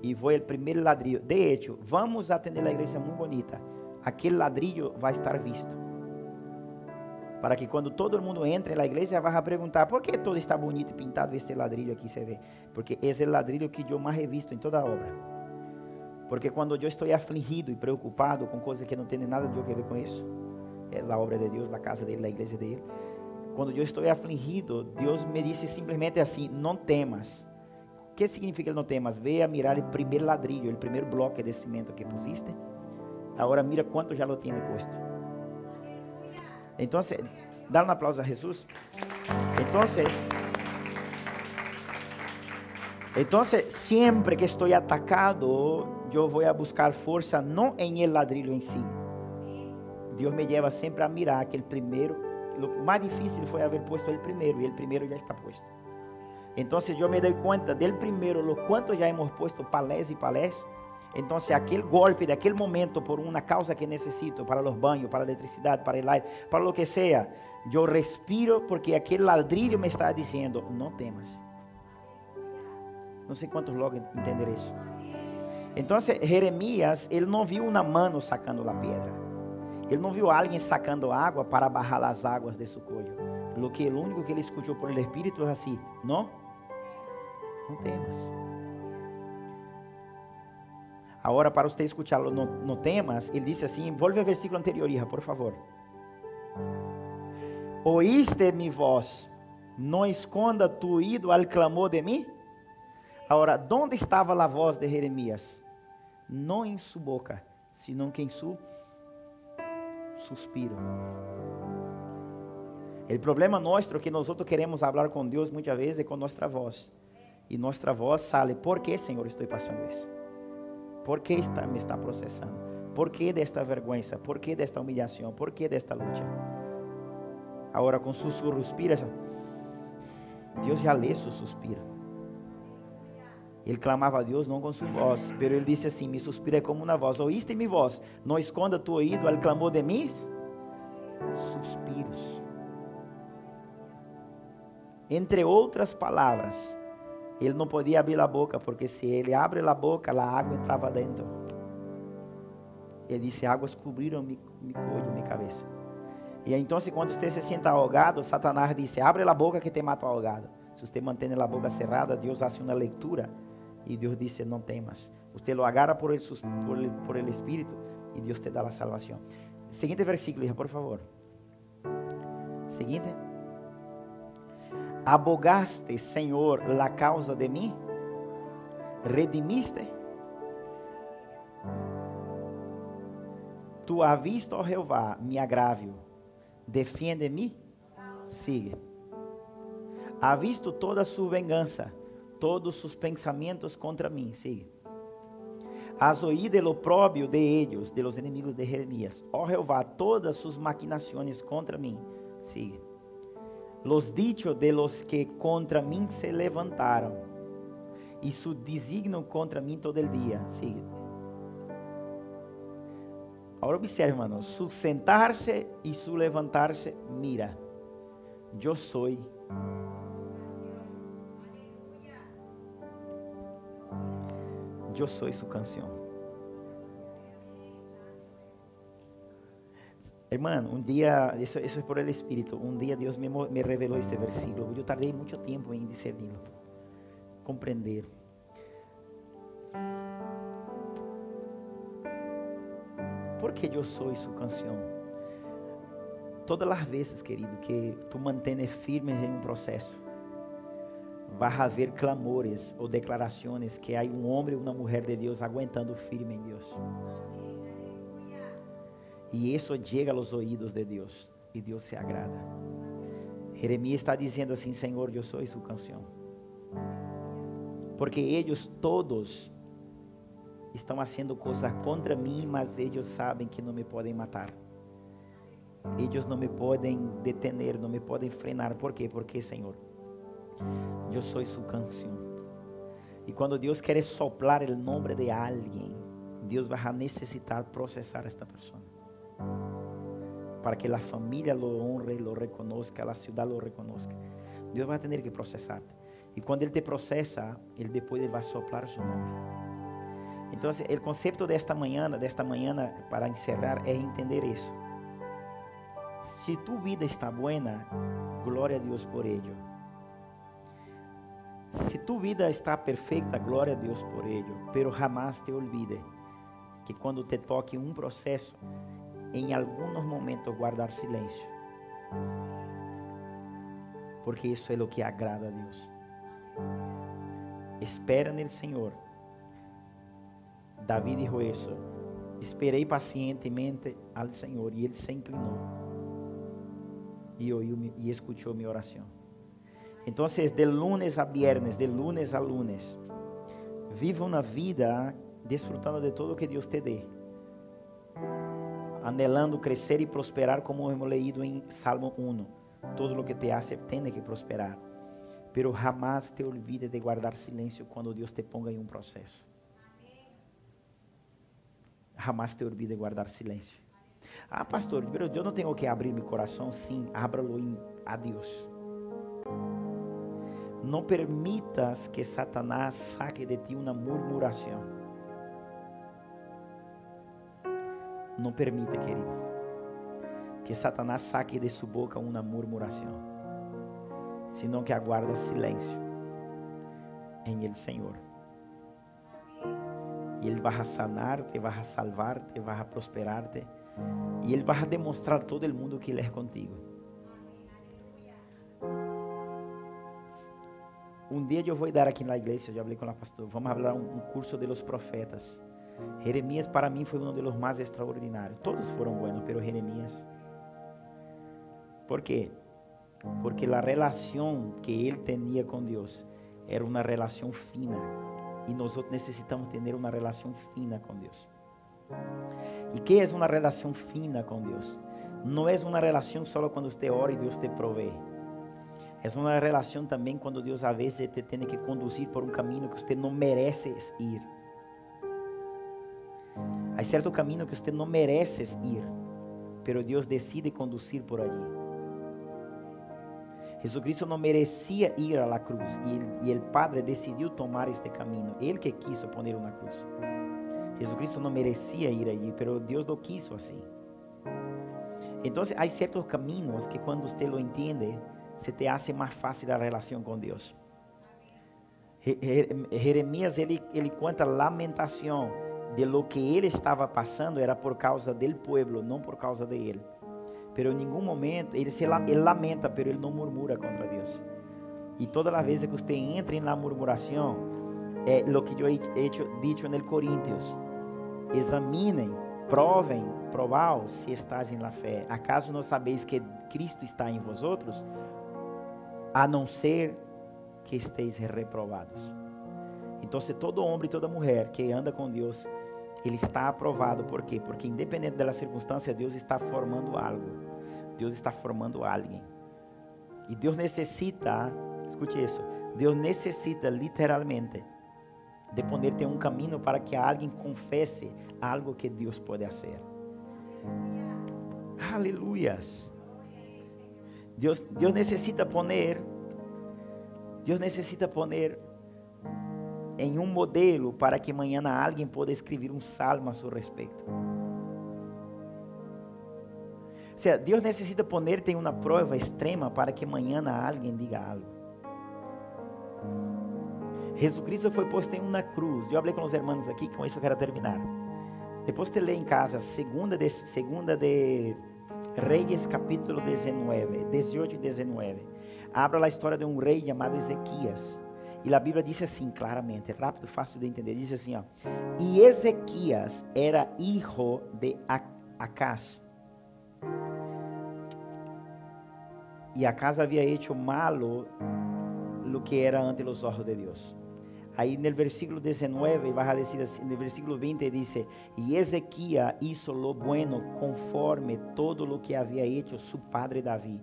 e vou ao primeiro ladrillo. De hecho, vamos a ter a igreja muito bonita. Aquele ladrillo vai estar visto. Para que quando todo mundo entre na igreja, vai perguntar, por que todo está bonito e pintado este ladrillo aqui se vê? Porque esse é o ladrillo que eu mais he visto em toda a obra. Porque quando eu estou afligido e preocupado com coisas que não têm nada a ver com isso, é a obra de Deus, a casa dele, a igreja dele. Quando eu estou afligido, Deus me disse simplesmente assim, não temas. O que significa não temas? Ve a mirar o primeiro ladrillo, o primeiro bloco de cimento que pusiste. Agora mira quanto já lo tiene puesto. Então, dá um aplauso a Jesus. Então, sempre que estou atacado, eu vou a buscar força não em el ladrillo em si. Deus me leva sempre a mirar aquele primeiro. O mais difícil foi haver posto ele primeiro, e ele primeiro já está posto. Então, eu me dou conta del primeiro, o quanto já hemos posto palés e palés. Então, aquele golpe daquele momento por uma causa que necessito, para os banhos, para a eletricidade, para o aire, para o que seja, eu respiro porque aquele ladrillo me está dizendo, não temas. Não sei quantos logo entender isso. Então, Jeremias, ele não viu uma mão sacando a pedra. Ele não viu alguém sacando água para barrar as águas de seu cuello. O único que ele escutou por el Espírito é assim: não temas. Agora, para você escuchá-lo, no temas, ele disse assim, volve ao versículo anterior, hija, por favor. Oíste mi voz, não esconda tu oído al clamor de mim. Agora, onde estava a voz de Jeremias? Não em sua boca, senão que em seu suspiro. O problema nosso é que nós queremos falar com Deus muitas vezes com nossa voz. E nossa voz sale, ¿por que, Senhor, estou passando isso? ¿Por que me está processando? ¿Por que desta vergonha? ¿Por que desta humilhação? ¿Por que desta luta? Agora com susurro, suspira. Deus já lê seu suspiro. Ele clamava a Deus não com sua voz, mas ele disse assim: mi suspiro é como uma voz. Oíste mi voz, não esconda tu oído al clamor de mis suspiros. Entre outras palavras, ele não podia abrir a boca, porque se ele abre a boca, a água entrava dentro. Ele disse: águas cobriram meu cuello, minha cabeça. E então, quando você se senta ahogado, Satanás disse: abre a boca que te mato ahogado. Se você mantém a boca cerrada, Deus faz uma leitura e Deus disse: não temas. Você lo agarra por el Espírito e Deus te dá a salvação. Seguinte versículo, hija, por favor. Seguinte. Abogaste, Senhor, la causa de mim? Redimiste? Tu has visto, ó Jeová, mi agravio. Defiende-me? Sigue. Ha visto toda sua vingança, todos sus pensamentos contra mim. Sigue. Has oído el oprobio de ellos, de los enemigos de Jeremias. Ó Jeová, todas sus maquinaciones contra mim. Sigue. Los dichos de los que contra mim se levantaram, e su designio contra mim todo el dia. Sigue. Agora observe, hermano, su sentar-se e su levantar-se, mira, eu sou. Eu sou sua canção. Hermano, dia, isso é por el Espírito, dia Deus me revelou este versículo. Eu tardei muito tempo em discernir-lo, compreender. Porque eu sou sua canção. Todas as vezes, querido, que tu mantens firme em processo, vai haver clamores ou declarações que há homem ou uma mulher de Deus aguentando firme em Deus. E isso chega aos ouvidos de Deus, e Deus se agrada. Jeremias está dizendo assim: Senhor, eu sou sua canção. Porque eles todos estão fazendo coisas contra mim, mas eles sabem que não me podem matar. Eles não me podem detener, não me podem frenar. Por quê? Porque, Senhor, eu sou sua canção. E quando Deus quer soplar o nome de alguém, Deus vai necessitar processar esta pessoa, para que a família lo honre, lo reconozca, a cidade lo reconozca. Deus vai ter que processar-te. E quando Ele te processa, Ele depois vai soplar seu nome. Então, o conceito desta manhã, para encerrar, é entender isso. Se tu vida está buena, glória a Deus por ello. Se tu vida está perfeita, glória a Deus por ello. Pero jamás te olvide que quando te toque um processo, em alguns momentos guardar silêncio, porque isso é o que agrada a Deus. Espera no Senhor. Davi dijo isso: esperei pacientemente ao Senhor, e Ele se inclinou e ouviu e escutou minha oração. Então, de lunes a viernes, de lunes a lunes, viva uma vida desfrutando de tudo que Deus te dê, anelando crescer e prosperar, como hemos leído em Salmo 1. Todo lo que te hace tem que prosperar, pero jamás te olvides de guardar silêncio quando Deus te ponga em um processo. Jamás te olvides de guardar silêncio. Ah, pastor, pero eu não tenho que abrir meu coração. Sim, ábralo a Deus. não permitas que Satanás saque de ti uma murmuração. Não permita, querido, que Satanás saque de sua boca uma murmuração, senão que aguarda silêncio em Ele, Senhor. E Ele vai sanar-te, vai salvar-te, vai prosperar-te. E Ele vai demonstrar a todo mundo que Ele é contigo. Um dia eu vou dar aqui na igreja, eu já falei com o pastor, vamos falar um curso de los profetas. Jeremias para mim foi um dos mais extraordinários. Todos foram buenos, pero Jeremias. ¿Por quê? Porque a relação que ele tinha com Deus era uma relação fina. E nós necessitamos ter uma relação fina com Deus. E que é uma relação fina com Deus? Não é uma relação só quando você ora e Deus te provee. É uma relação também quando Deus às vezes te tem que conduzir por um caminho que você não merece ir. Há certo caminho que você não merece ir, pero Deus decide conduzir por allí. Jesucristo não merecia ir à cruz e o Padre decidiu tomar este caminho. Ele que quiso poner na cruz. Jesucristo não merecia ir allí, pero Deus lo quiso assim. Então, há certos caminhos que quando você lo entende, se te hace mais fácil a relação com Deus. Jeremias, ele conta lamentação de lo que ele estava passando era por causa do povo, não por causa de ele. Pero em nenhum momento, ele lamenta, pero ele não murmura contra Deus. E todas as vezes que você entra na murmuração, é o que eu he dicho no Coríntios. Examinem, provem, provaos se estás em la fé. ¿Acaso não sabeis que Cristo está em vosotros? A não ser que esteis reprovados. Então, todo homem e toda mulher que anda com Deus, ele está aprovado. Por quê? Porque independente da circunstância, Deus está formando algo. Deus está formando alguém. E Deus necessita, escute isso, Deus necessita literalmente de poner-te um caminho para que alguém confesse algo que Deus pode fazer. Aleluias. Deus necessita poner em um modelo para que amanhã alguém possa escrever um salmo a seu respeito. Ou seja, Deus necessita poner-te em uma prova extrema para que amanhã alguém diga algo. Jesucristo foi posto em uma cruz. Eu falei com os irmãos aqui, com isso eu quero terminar. Depois te lê em casa, segunda de Reis, capítulo 19, 18 e 19. Abra a história de um rei chamado Ezequias. E a Bíblia diz assim claramente, rápido, fácil de entender. Diz assim, ó. E Ezequias era hijo de Acaz. E Acaz havia hecho malo lo que era ante los ojos de Deus. Aí no versículo 19, vai a dizer assim, no versículo 20 diz, e Ezequias hizo lo bueno conforme todo lo que havia hecho su padre Davi.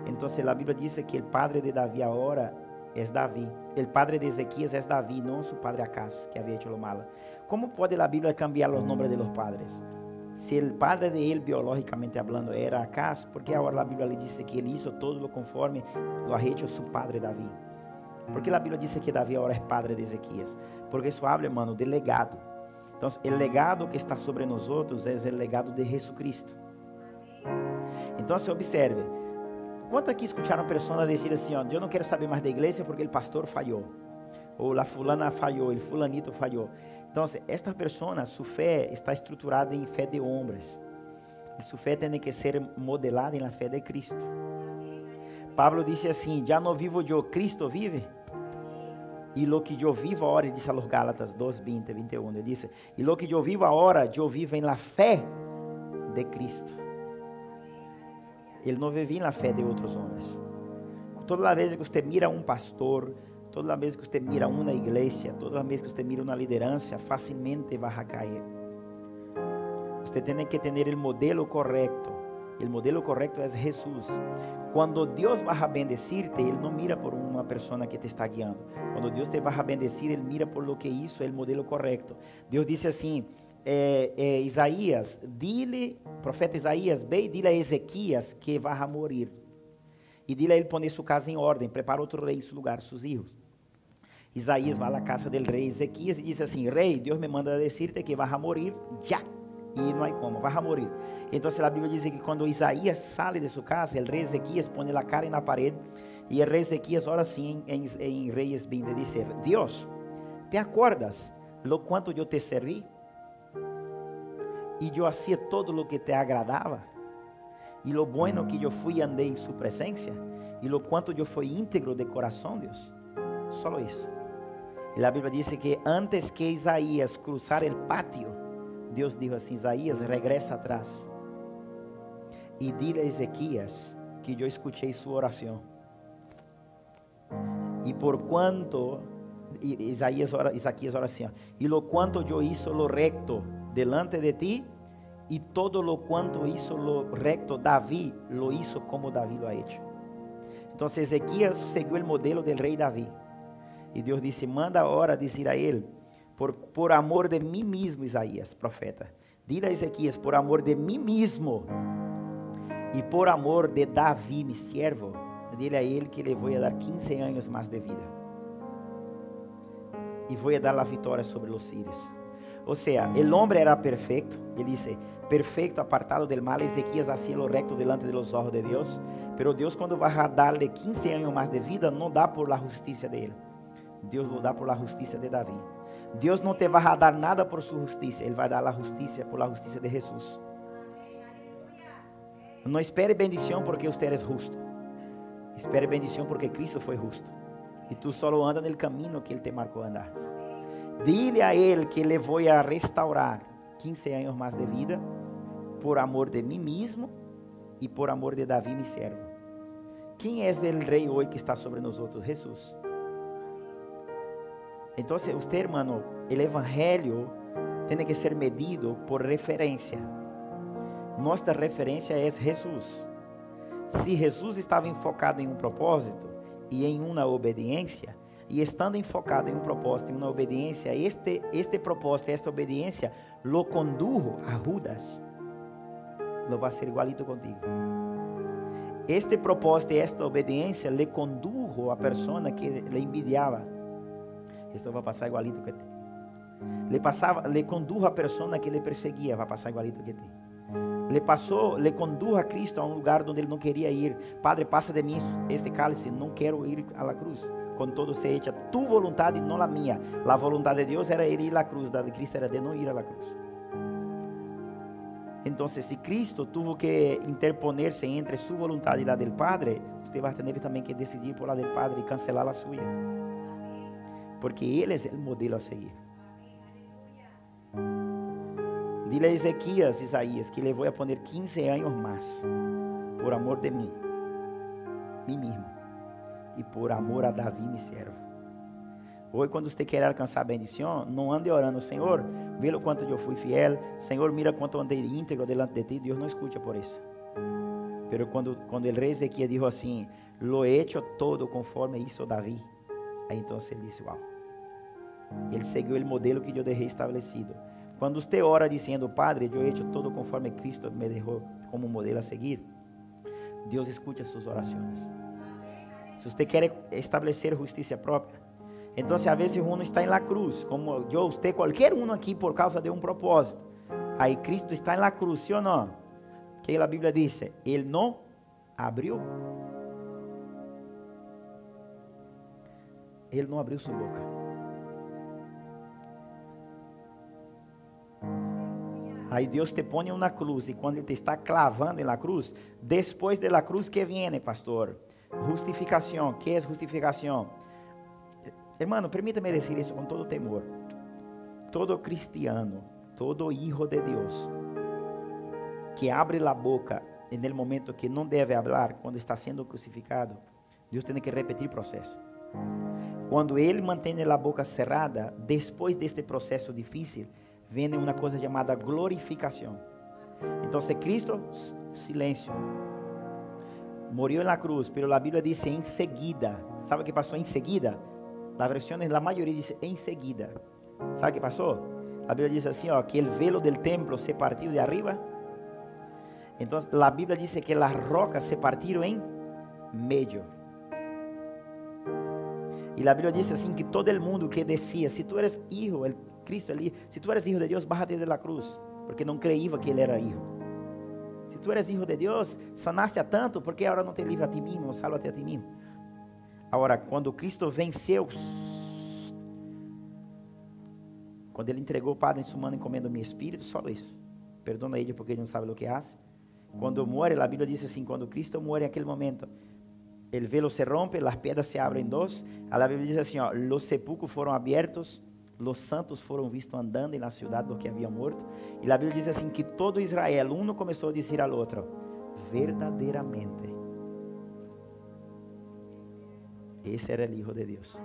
Então a Bíblia diz que o padre de Davi agora é Davi. O padre de Ezequias é Davi, não seu padre Acaz, que havia hecho lo malo. Como pode a Bíblia cambiar os nomes de los padres? Se o padre de ele, biológicamente hablando, era Acaz, porque agora a Bíblia lhe diz que ele hizo todo lo conforme lo ha hecho su padre Davi? Porque a Bíblia diz que Davi agora é padre de Ezequias? Porque isso habla, hermano, de legado. Então, o legado que está sobre nós outros é o legado de Jesucristo. Então, se observe, quantos aqui escutaram pessoas dizer assim, ó, eu não quero saber mais da igreja porque o pastor falhou, ou a fulana falhou, o fulanito falhou. Então, esta pessoa, sua fé está estruturada em fé de homens. E sua fé tem que ser modelada na fé de Cristo. Pablo disse assim, já não vivo eu, Cristo vive. E lo que eu vivo agora, ele disse a los Gálatas 2, 20, 21, ele disse, e lo que eu vivo agora, eu vivo em la fé de Cristo. Ele não vive na fé de outros homens. Toda vez que você mira um pastor, toda vez que você mira uma igreja, toda vez que você mira uma liderança, facilmente vai cair. Você tem que ter o modelo correto. O modelo correto é Jesus. Quando Deus vai a bendecir-te, Ele não mira por uma pessoa que te está guiando. Quando Deus te vai a bendecir, Ele mira por lo que isso é o modelo correto. Deus disse assim, Isaías, profeta Isaías, ve e dile a Ezequias que vai a morir. y dile a él poner su casa en orden, prepara otro rey en su lugar, sus hijos. Isaías va a la casa del rey Ezequías y dice así: rey, Dios me manda a decirte que vas a morir ya. Y no hay cómo, vas a morir. Entonces la Biblia dice que cuando Isaías sale de su casa, el rey Ezequías pone la cara en la pared y el rey Ezequías ahora sí en Reyes 20 dice: Dios, ¿te acuerdas lo cuanto yo te serví? Y yo hacía todo lo que te agradaba. Y lo bueno que yo fui y andé en su presencia. Y lo cuanto yo fui íntegro de corazón, Dios. Solo eso. Y la Biblia dice que antes que Isaías cruzara el patio, Dios dijo así: Isaías, regresa atrás y dile a Ezequías que yo escuché su oración. Y por cuanto, Isaías oración, y lo cuanto yo hizo lo recto delante de ti, y todo lo cuanto hizo lo recto David, lo hizo como David lo ha hecho. Entonces Ezequías siguió el modelo del rey David. Y Dios dice: manda ahora decir a él, por amor de mí mismo, Isaías, profeta, dile a Ezequías, por amor de mí mismo y por amor de David, mi siervo, dile a él que le voy a dar 15 años más de vida. Y voy a dar la victoria sobre los sirios. O sea, el hombre era perfecto. Él dice: perfecto, apartado del mal. Ezequías hacía lo recto delante de los ojos de Dios. Pero Dios, cuando va a darle 15 años más de vida, no da por la justicia de él. Dios lo da por la justicia de David. Dios no te va a dar nada por su justicia. Él va a dar la justicia por la justicia de Jesús. No espere bendición porque usted es justo. Espere bendición porque Cristo fue justo. Y tú solo andas en el camino que Él te marcó andar. Dile a Él que le voy a restaurar 15 años más de vida por amor de mí mismo y por amor de David, mi siervo. ¿Quién es el rey hoy que está sobre nosotros? Jesús. Entonces usted, hermano, el evangelio tiene que ser medido por referencia. Nuestra referencia es Jesús. Si Jesús estaba enfocado en un propósito y en una obediencia, y estando enfocado en un propósito, en una obediencia, este propósito, esta obediencia lo condujo a Judas, lo va a hacer igualito contigo. Este propósito y esta obediencia le condujo a persona que le envidiaba. Eso va a pasar igualito que ti. Le condujo a persona que le perseguía, va a pasar igualito que ti. Le condujo a Cristo a un lugar donde él no quería ir. Padre, pasa de mí este cálice, no quiero ir a la cruz. Con todo se hecha tu voluntad y no la mía. La voluntad de Dios era ir a la cruz, la de Cristo era de no ir a la cruz. Entonces, si Cristo tuvo que interponerse entre su voluntad y la del Padre, usted va a tener también que decidir por la del Padre y cancelar la suya. Porque Él es el modelo a seguir. Dile a Ezequías, Isaías, que le voy a poner 15 años más por amor de mí mismo, y por amor a David, mi siervo. Hoy, cuando usted quiere alcanzar bendición, no ande orando: Señor, ve lo cuánto yo fui fiel, Señor, mira cuánto andé íntegro delante de ti. Dios no escucha por eso. Pero cuando el rey Ezequías dijo así: lo he hecho todo conforme hizo David, ahí entonces él dice: wow, él siguió el modelo que yo dejé establecido. Cuando usted ora diciendo: Padre, yo he hecho todo conforme Cristo me dejó como modelo a seguir, Dios escucha sus oraciones. Si usted quiere establecer justicia propia, entonces a veces uno está en la cruz, como yo, usted, cualquier uno aquí, por causa de un propósito. Ahí Cristo está en la cruz, ¿sí o no? Que la Biblia dice: Él no abrió. Él no abrió su boca. Aí Deus te põe uma cruz, e quando Ele te está clavando na cruz, depois da cruz que viene, pastor, justificação. Que é justificação? Hermano, permítame dizer isso com todo temor. Todo cristiano, todo hijo de Deus, que abre a boca no momento que não deve falar, quando está sendo crucificado, Deus tem que repetir o processo. Quando Ele mantém a boca cerrada, depois deste processo difícil, vem uma coisa chamada glorificação. Então, Cristo, silêncio, morreu na cruz, mas a Bíblia diz em seguida. Sabe o que passou em seguida? As versões, a maioria diz em seguida. Sabe o que passou? A Bíblia diz assim, que o velo del templo se partiu de arriba. Então, a Bíblia diz que as rocas se partiram em medio. Y la Biblia dice así que todo el mundo que decía, si tú eres hijo, el Cristo, si tú eres hijo de Dios, bájate de la cruz, porque no creía que él era hijo. Si tú eres hijo de Dios, sanaste a tanto, ¿por qué ahora no te livra a ti mismo, sálvate a ti mismo? Ahora, cuando Cristo venceu, quando ele entregou o Padre em sua mão, encomendo meu espírito, só isso. Perdona ele porque ele não sabe o que faz. Quando muere, a Bíblia diz assim, quando Cristo muere naquele momento, el velo se rompe, las piedras se abren dos. A Bíblia diz assim, ó, los sepulcros foram abertos, los santos foram vistos andando na cidade do que haviam morto. E a Bíblia diz assim que todo Israel, um começou a dizer ao outro, verdadeiramente, esse era o Hijo de Deus.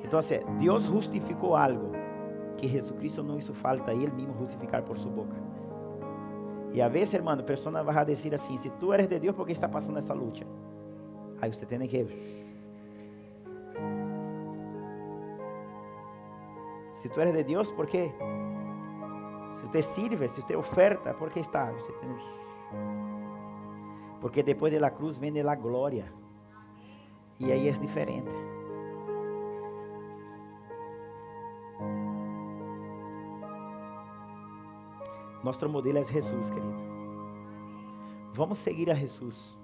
Então, Deus justificou algo que Jesucristo não hizo falta ele mesmo justificar por sua boca. E a vezes, hermano, a pessoa vai dizer assim, se tu eres de Deus, ¿por qué está passando essa luta? Aí você tem que... Se tu eres de Deus, ¿por qué? Se usted sirve, se usted oferta, ¿por qué está? Usted tiene... Porque depois de la cruz vem a glória. E aí é diferente. Nosso modelo é Jesus, querido. Vamos seguir a Jesus.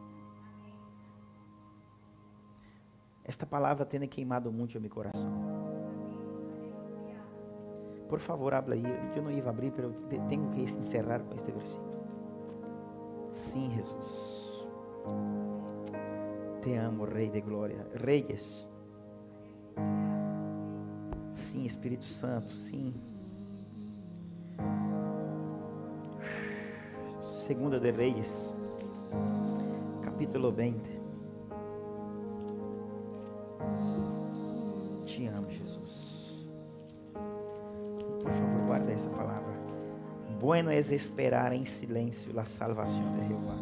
Esta palavra tem queimado muito meu coração. Por favor, habla aí. Eu não ia abrir, mas tenho que encerrar com este versículo. Sim, Jesus. Te amo, Rei de Glória. Reyes. Sim, Espírito Santo. Sim. Segunda de Reis, capítulo 20. Te amo, Jesus. Por favor, guarda essa palavra. Bueno es esperar em silêncio a salvação de Jeová.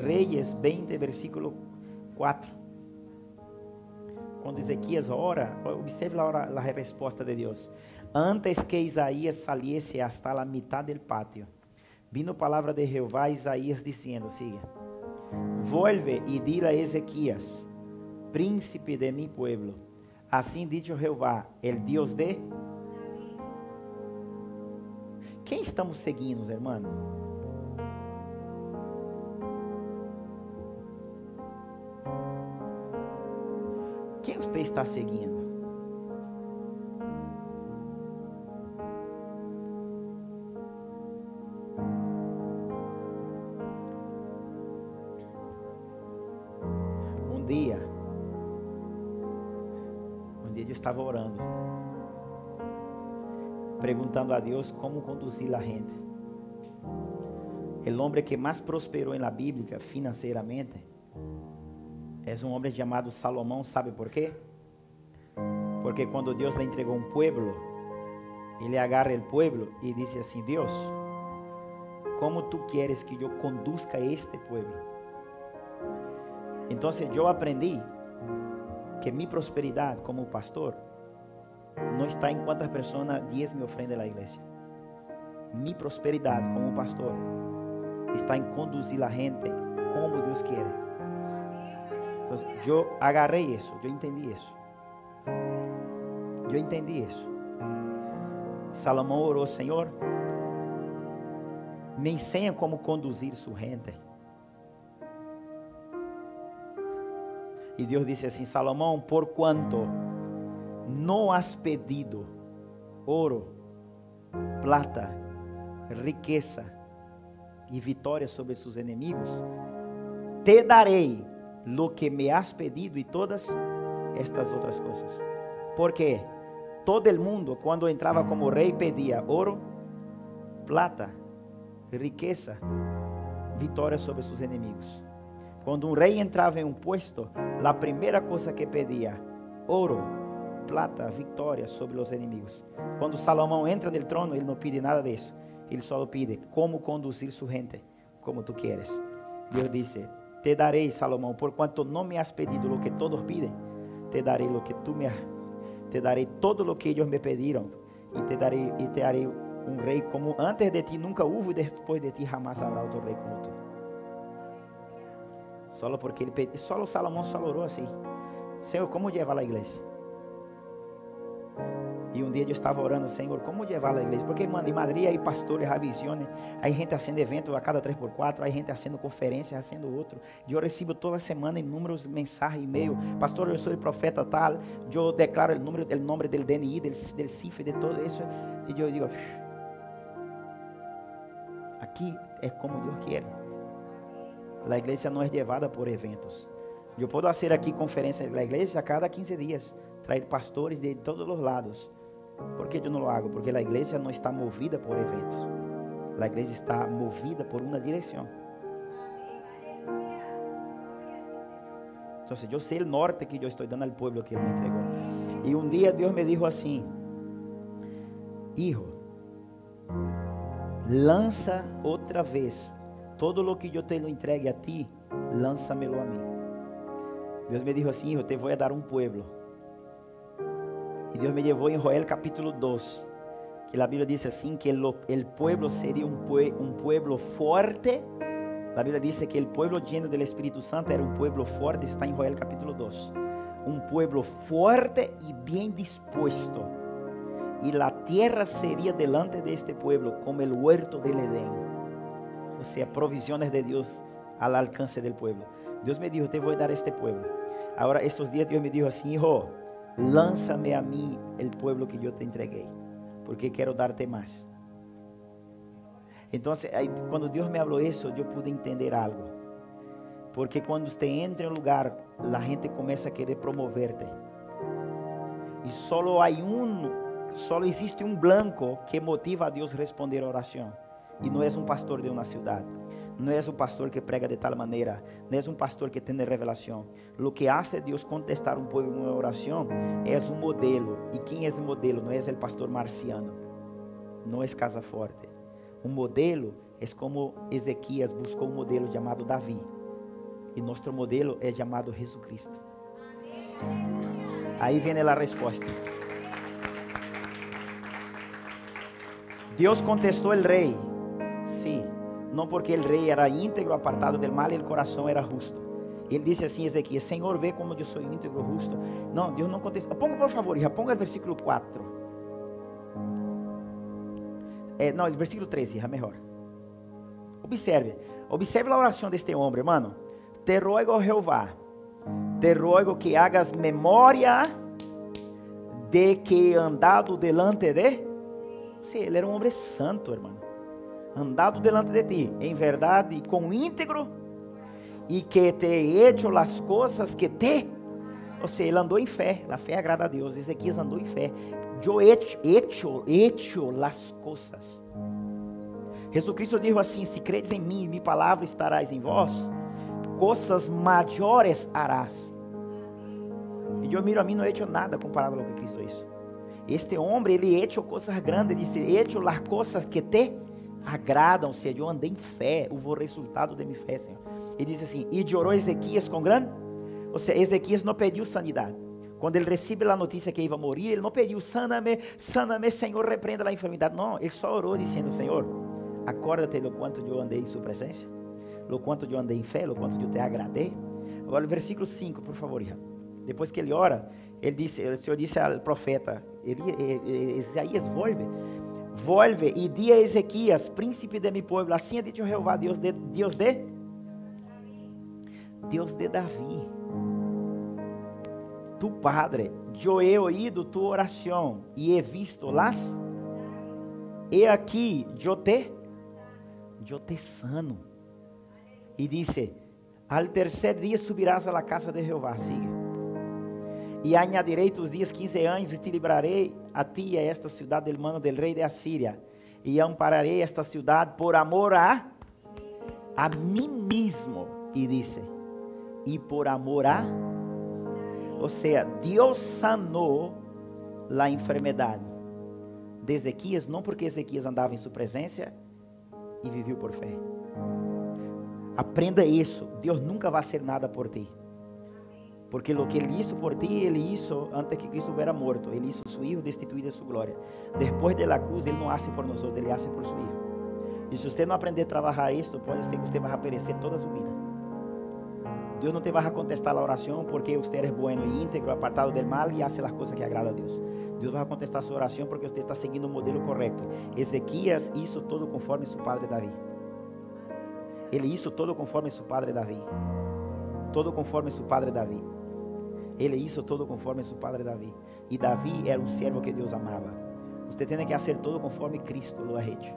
Reis 20, versículo 4. Quando Ezequias ora, observe a resposta de Deus. Antes que Isaías saliese hasta la mitad del patio, vino palavra de Jeová a Isaías dizendo, siga, vuelve y dile a Ezequias, príncipe de mi pueblo, assim dicho Jeová, el Dios de... Quem estamos seguindo, hermano? Quem você está seguindo? Um dia eu estava orando, perguntando a Deus como conduzir a gente. O homem que mais prosperou na Bíblia financeiramente é um homem chamado Salomão, ¿sabe por quê? Porque quando Deus lhe entregou um pueblo, ele agarra o pueblo e diz assim, Deus, como tu queres que eu conduzca este pueblo? Então, eu aprendi que minha prosperidade como pastor não está em quantas pessoas me ofrendem na igreja. Minha prosperidade como pastor está em conduzir a gente como Deus quer. Então, eu agarrei isso, eu entendi isso. Salomão orou, Senhor, me ensina como conduzir sua gente. E Deus disse assim, Salomão, por quanto não has pedido ouro, plata, riqueza e vitória sobre seus inimigos, te darei lo que me has pedido e todas estas outras coisas. Porque todo el mundo, quando entrava como rei, pedia ouro, plata, riqueza, vitória sobre seus inimigos. Quando um rei entrava em um puesto, a primeira coisa que pedia, ouro, plata, vitória sobre os inimigos. Quando Salomão entra no trono, ele não pede nada disso. Ele só pede como conduzir sua gente, como tu queres. Deus disse, te darei, Salomão, por quanto não me has pedido lo que todos piden, te daré te daré todo lo que ellos me pidieron, y te haré un rey como antes de ti nunca hubo, y después de ti jamás habrá otro rey como tú. Solo Salomón solo oró así: Señor, ¿cómo llevar la iglesia? Y un día yo estaba orando: Señor, ¿cómo llevar la iglesia? Porque, mano, en Madrid hay pastores, hay visiones, hay gente haciendo eventos a cada 3x4, hay gente haciendo conferencias, haciendo otro. Yo recibo toda semana inúmeros mensajes, e-mail: pastor, yo soy el profeta tal, yo declaro el nombre del DNI, del CIF, de todo eso. Y yo digo, aquí es como Dios quiere. La iglesia no es llevada por eventos. Yo puedo hacer aquí conferencias en la iglesia cada 15 días, traer pastores de todos los lados. ¿Por qué yo no lo hago? Porque la iglesia no está movida por eventos. La iglesia está movida por una dirección. Entonces yo sé el norte que yo estoy dando al pueblo que Él me entregó. Y un día Dios me dijo así: hijo, lanza otra vez todo lo que yo te lo entregue a ti, lánzamelo a mí. Dios me dijo así: hijo, te voy a dar un pueblo. Y Dios me llevó en Joel capítulo 2, que la Biblia dice así, que el pueblo sería un pueblo fuerte. La Biblia dice que el pueblo lleno del Espíritu Santo era un pueblo fuerte. Está en Joel capítulo 2. Un pueblo fuerte y bien dispuesto. Y la tierra sería delante de este pueblo como el huerto del Edén. O sea, provisiones de Dios al alcance del pueblo. Dios me dijo: te voy a dar este pueblo. Ahora, estos días Dios me dijo así: hijo, lánzame a mí el pueblo que yo te entregué, porque quiero darte más. Entonces, cuando Dios me habló eso, yo pude entender algo. Porque cuando usted entra en un lugar, la gente comienza a querer promoverte. Y solo existe un blanco que motiva a Dios a responder a oración. Y no es un pastor de una ciudad. No es un pastor que prega de tal manera. No es un pastor que tiene revelación. Lo que hace Dios contestar un pueblo en una oración es un modelo. ¿Y quién es el modelo? No es el pastor marciano. No es Casa Forte. Un modelo es como Ezequías buscó un modelo llamado David. Y nuestro modelo es llamado Jesucristo. Ahí viene la respuesta. Dios contestó el rey. Sí. No porque el rey era íntegro, apartado del mal, y el corazón era justo. Él dice así: Ezequiel, Señor, ve como yo soy íntegro, justo. No, Dios no contesta. Ponga por favor, hija, ponga el versículo 4. No, el versículo 3, hija, mejor. Observe la oración de este hombre, hermano. Te ruego, Jehová, te ruego que hagas memoria de que he andado delante de... Sí, él era un hombre santo, hermano. Andado delante de ti, en verdad y con íntegro, y que te he hecho las cosas que te... O sea, él andó en fe. La fe agrada a Dios. Ezequiel andó en fe. Yo he hecho las cosas. Jesucristo dijo así: si crees en mí, mi palabra estarás en vos, cosas mayores harás. Y yo miro a mí, no he hecho nada comparado a lo que Cristo hizo. Este hombre, ele hecho cosas grandes. Dice: he hecho las cosas que te agradam. Ou seja, eu andei em fé, houve o resultado de minha fé, Senhor. Ele diz assim: e orou Ezequias com grande... Ou seja, Ezequias não pediu sanidade. Quando ele recebe a notícia que ia morrer, ele não pediu: sana-me, Senhor, repreenda a enfermidade. Não, ele só orou dizendo: Senhor, acorda-te do quanto eu andei em sua presença, do quanto eu andei em fé, do quanto eu te agradei. Agora o versículo 5, por favor, hija. Depois que ele ora, ele disse, o Senhor disse ao profeta, Isaías, volve e di a Ezequias, príncipe de mi pueblo, assim ha dicho Jehová, Dios de Davi, tu padre, yo he oído tu oración y he visto las, he aquí, yo te sano. Y dice: al tercer día subirás a la casa de Jehová. Sigue. E añadirei tus dias 15 anos, e te librarei a ti e a esta cidade del mano del rei de Asiria, e ampararei esta cidade por amor a mim mesmo. E dice: e por amor a... Ou seja, Deus sanou a enfermidade de Ezequias, não porque Ezequias andava em sua presença e viveu por fé. Aprenda isso. Deus nunca vai fazer nada por ti. Porque lo que Ele hizo por ti, Ele hizo antes que Cristo hubiera muerto. Ele hizo su Hijo destituido de su gloria. Después de la cruz, Ele não hace por nosotros, Ele hace por su Hijo. E se você não aprender a trabalhar isso, pode ser que você vá perecer toda a sua vida. Deus não te vai contestar a oração porque você é bueno e íntegro, apartado del mal e hace as coisas que agradam a Deus. Deus vai contestar sua oração porque você está seguindo o modelo correto. Ezequias hizo todo conforme seu padre Davi. Ele hizo todo conforme seu padre Davi. Todo conforme seu padre Davi. Ele hizo todo conforme seu padre Davi. E Davi era um servo que Deus amava. Você tem que fazer todo conforme Cristo lo ha hecho.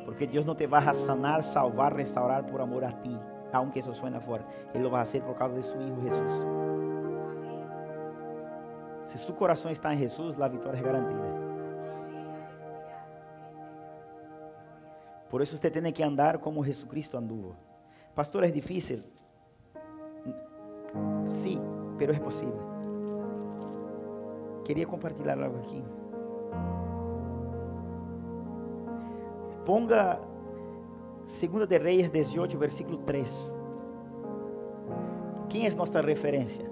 Porque Deus não te vai sanar, salvar, restaurar por amor a ti. Aunque isso suena forte. Ele lo vai fazer por causa de seu Hijo Jesus. Se seu coração está em Jesus, a vitória é garantida. Por isso você tem que andar como Jesucristo anduvo. Pastor, é difícil? Sim, pero é possível. Queria compartilhar algo aqui. Ponga 2 de Reis 18, versículo 3. Quem é nossa referência?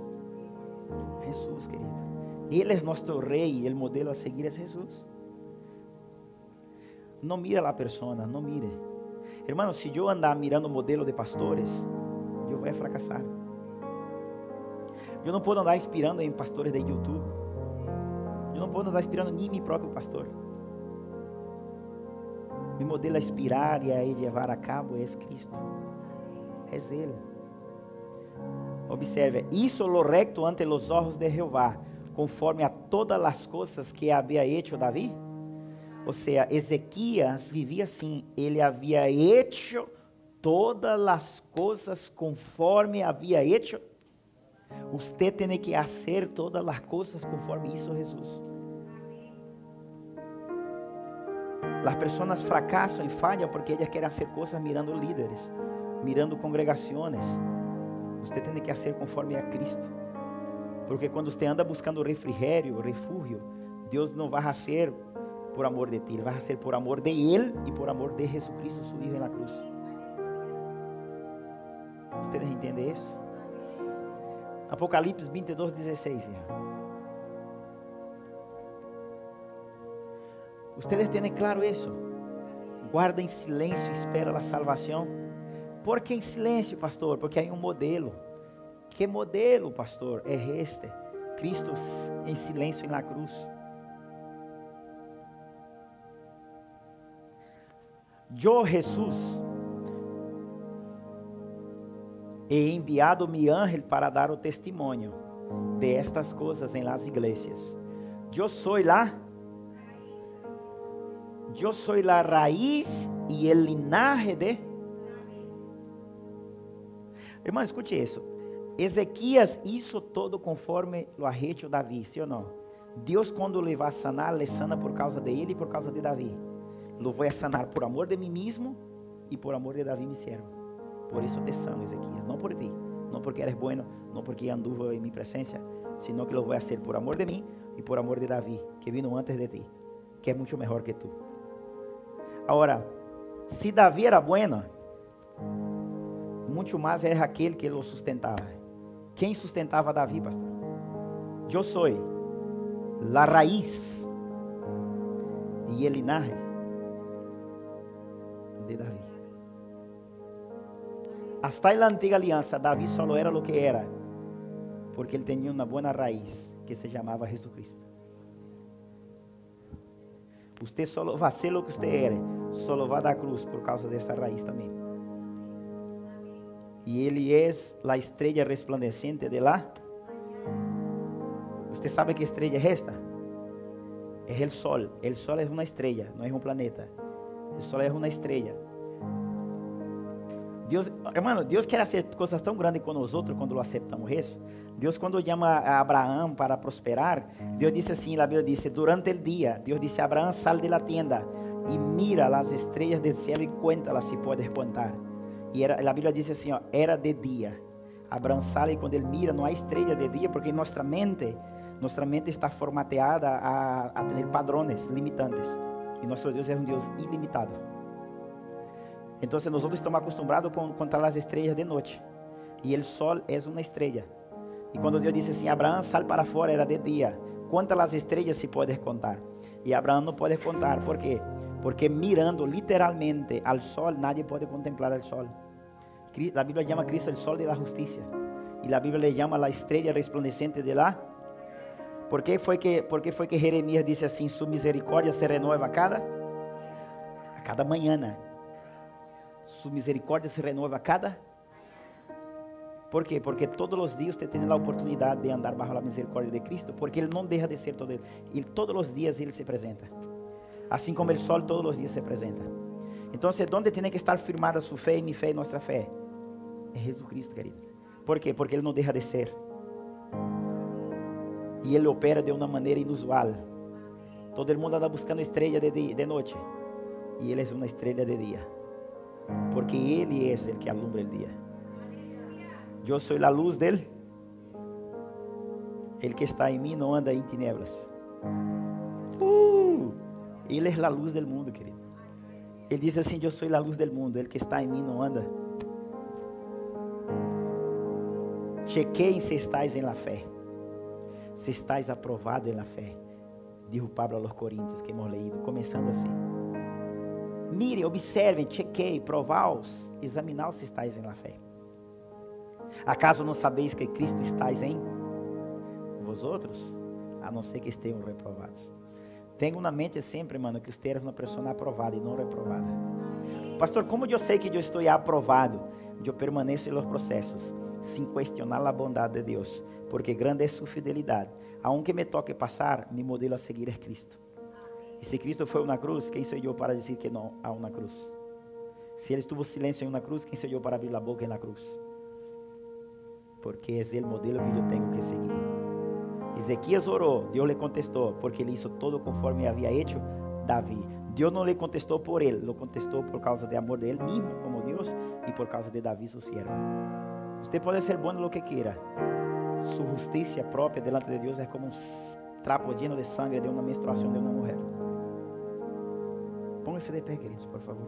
Jesus, querido. Ele é nosso rei, o modelo a seguir é Jesus. Não mira a persona, não mire. Hermano, se eu andar mirando o modelo de pastores, eu vou fracassar. Eu não posso andar inspirando em pastores de YouTube. Eu não posso andar inspirando nem meu próprio pastor. Meu modelo a inspirar e a levar a cabo é Cristo. É Ele. Observe, hizo lo recto ante los ojos de Jehová, conforme a todas as coisas que havia hecho Davi. Ou seja, Ezequias vivia assim, ele havia hecho todas as coisas conforme havia hecho. Você tem que fazer todas as coisas conforme hizo Jesus. As pessoas fracassam e falham porque elas querem fazer coisas mirando líderes, mirando congregações. Você tem que fazer conforme a Cristo. Porque quando você anda buscando refrigério, refúgio, Deus não vai fazer por amor de ti, Ele vai fazer por amor de Ele e por amor de Jesucristo, seu Hijo na cruz. Vocês entendem isso? Apocalipse 22, 16. Vocês têm claro isso? Guarda em silêncio e espera a salvação. Por que em silêncio, pastor? Porque há um modelo. Que modelo, pastor? É este. Cristo em silêncio na cruz. Eu, Jesus, he enviado mi ángel para dar o testemunho de estas coisas em las iglesias. Eu sou la raíz e el linaje de... Irmão, escute isso. Ezequias hizo todo conforme lo ha hecho Davi, sim ou não? Deus, quando le vai sanar, le sana por causa de ele e por causa de Davi. Lo vou sanar por amor de mim mesmo e por amor de Davi, meu servo. Por isso te sano, Ezequias, não por ti, não porque eres bueno, não porque anduvo em minha presença, sino que lo vou fazer por amor de mim e por amor de Davi, que vino antes de ti, que é muito melhor que tu. Agora, se Davi era bueno, muito mais era aquele que lo sustentava. Quem sustentava Davi, pastor? Eu sou la raíz e el linaje de Davi. Hasta en la antiga aliança, Davi só era o que era, porque ele tinha uma boa raiz, que se chamava Jesucristo. Você só vai ser o que você era, só vai dar cruz por causa dessa raiz também. E ele é a estrela resplandecente de lá. Você sabe que estrela é esta? É o sol. O sol é uma estrela, não é um planeta. O sol é uma estrela. Deus, hermano, Deus quer fazer coisas tão grandes com nós outros quando lo aceptamos isso. Deus, quando chama a Abraão para prosperar, Deus disse assim, a Bíblia diz, durante o dia, Deus disse a Abraão, sal de la tienda e mira as estrelas do céu e cuéntalas se puedes contar. E a Bíblia diz assim, ó, era de dia. Abraão sale e quando ele mira, não há estrela de dia, porque nossa mente está formateada a ter padrões limitantes. E nosso Deus é um Deus ilimitado. Então, nós estamos acostumados com contar as estrelas de noite. E o sol é uma estrela. E quando Deus disse assim, Abraão, sal para fora, era de dia. Quantas as estrelas se pode contar? E Abraão não pode contar, ¿por quê? Porque mirando literalmente al sol, nadie pode contemplar el sol. La Biblia llama a Cristo el sol de la justicia. Y la Biblia le llama la estrella resplandeciente de la... ¿Por qué fue que Jeremías dice así, su misericordia se renueva a cada mañana? Su misericordia se renueva a cada... ¿Por quê? Porque todos os dias você tem a oportunidade de andar bajo a misericórdia de Cristo, porque Ele não deixa de ser todo Ele. E todos os dias Ele se apresenta. Assim como o sol todos os dias se apresenta. Então, onde tem que estar firmada sua fé e minha fé e nossa fé? É Jesus Cristo, querido. ¿Por quê? Porque Ele não deixa de ser. E Ele opera de uma maneira inusual. Todo mundo anda buscando estrela de noite. E Ele é uma estrela de dia. Porque Ele é o que alumbra o dia. Eu sou a luz dele. Ele que está em mim não anda em tinieblas. Ele é a luz do mundo, querido. Ele diz assim, eu sou a luz do mundo. Ele que está em mim não anda. Chequeiem se estáis em la fé. Se estáis aprovado em la fé. Dijo Pablo a los Coríntios, que hemos leído, começando assim. Mire, observem, chequeiem, provaos, examinaos se estáis em la fé. Acaso não sabeis que Cristo estáis em vosotros? A não ser que estejam reprovados. Tenho na mente sempre, mano, que você é uma pessoa aprovada e não reprovada. Pastor, como eu sei que eu estou aprovado? Eu permaneço nos processos, sem questionar a bondade de Deus, porque grande é sua fidelidade. Aunque me toque passar, mi modelo a seguir é Cristo. E se Cristo foi na cruz, quem sou eu para dizer que não há uma cruz? Se Ele estuvo silêncio em uma cruz, quem sou eu para abrir a boca na cruz? Porque é o modelo que eu tenho que seguir. Ezequias orou, Deus lhe contestou, porque ele hizo todo conforme havia hecho Davi. Deus não lhe contestou por ele, lo contestou por causa de amor de ele mesmo, como Deus, e por causa de Davi, seu siervo. Você pode ser bom no que queira. Sua justiça própria delante de Deus é como trapo lleno de sangue de uma menstruação de uma mulher. Póngase de pé, queridos, por favor.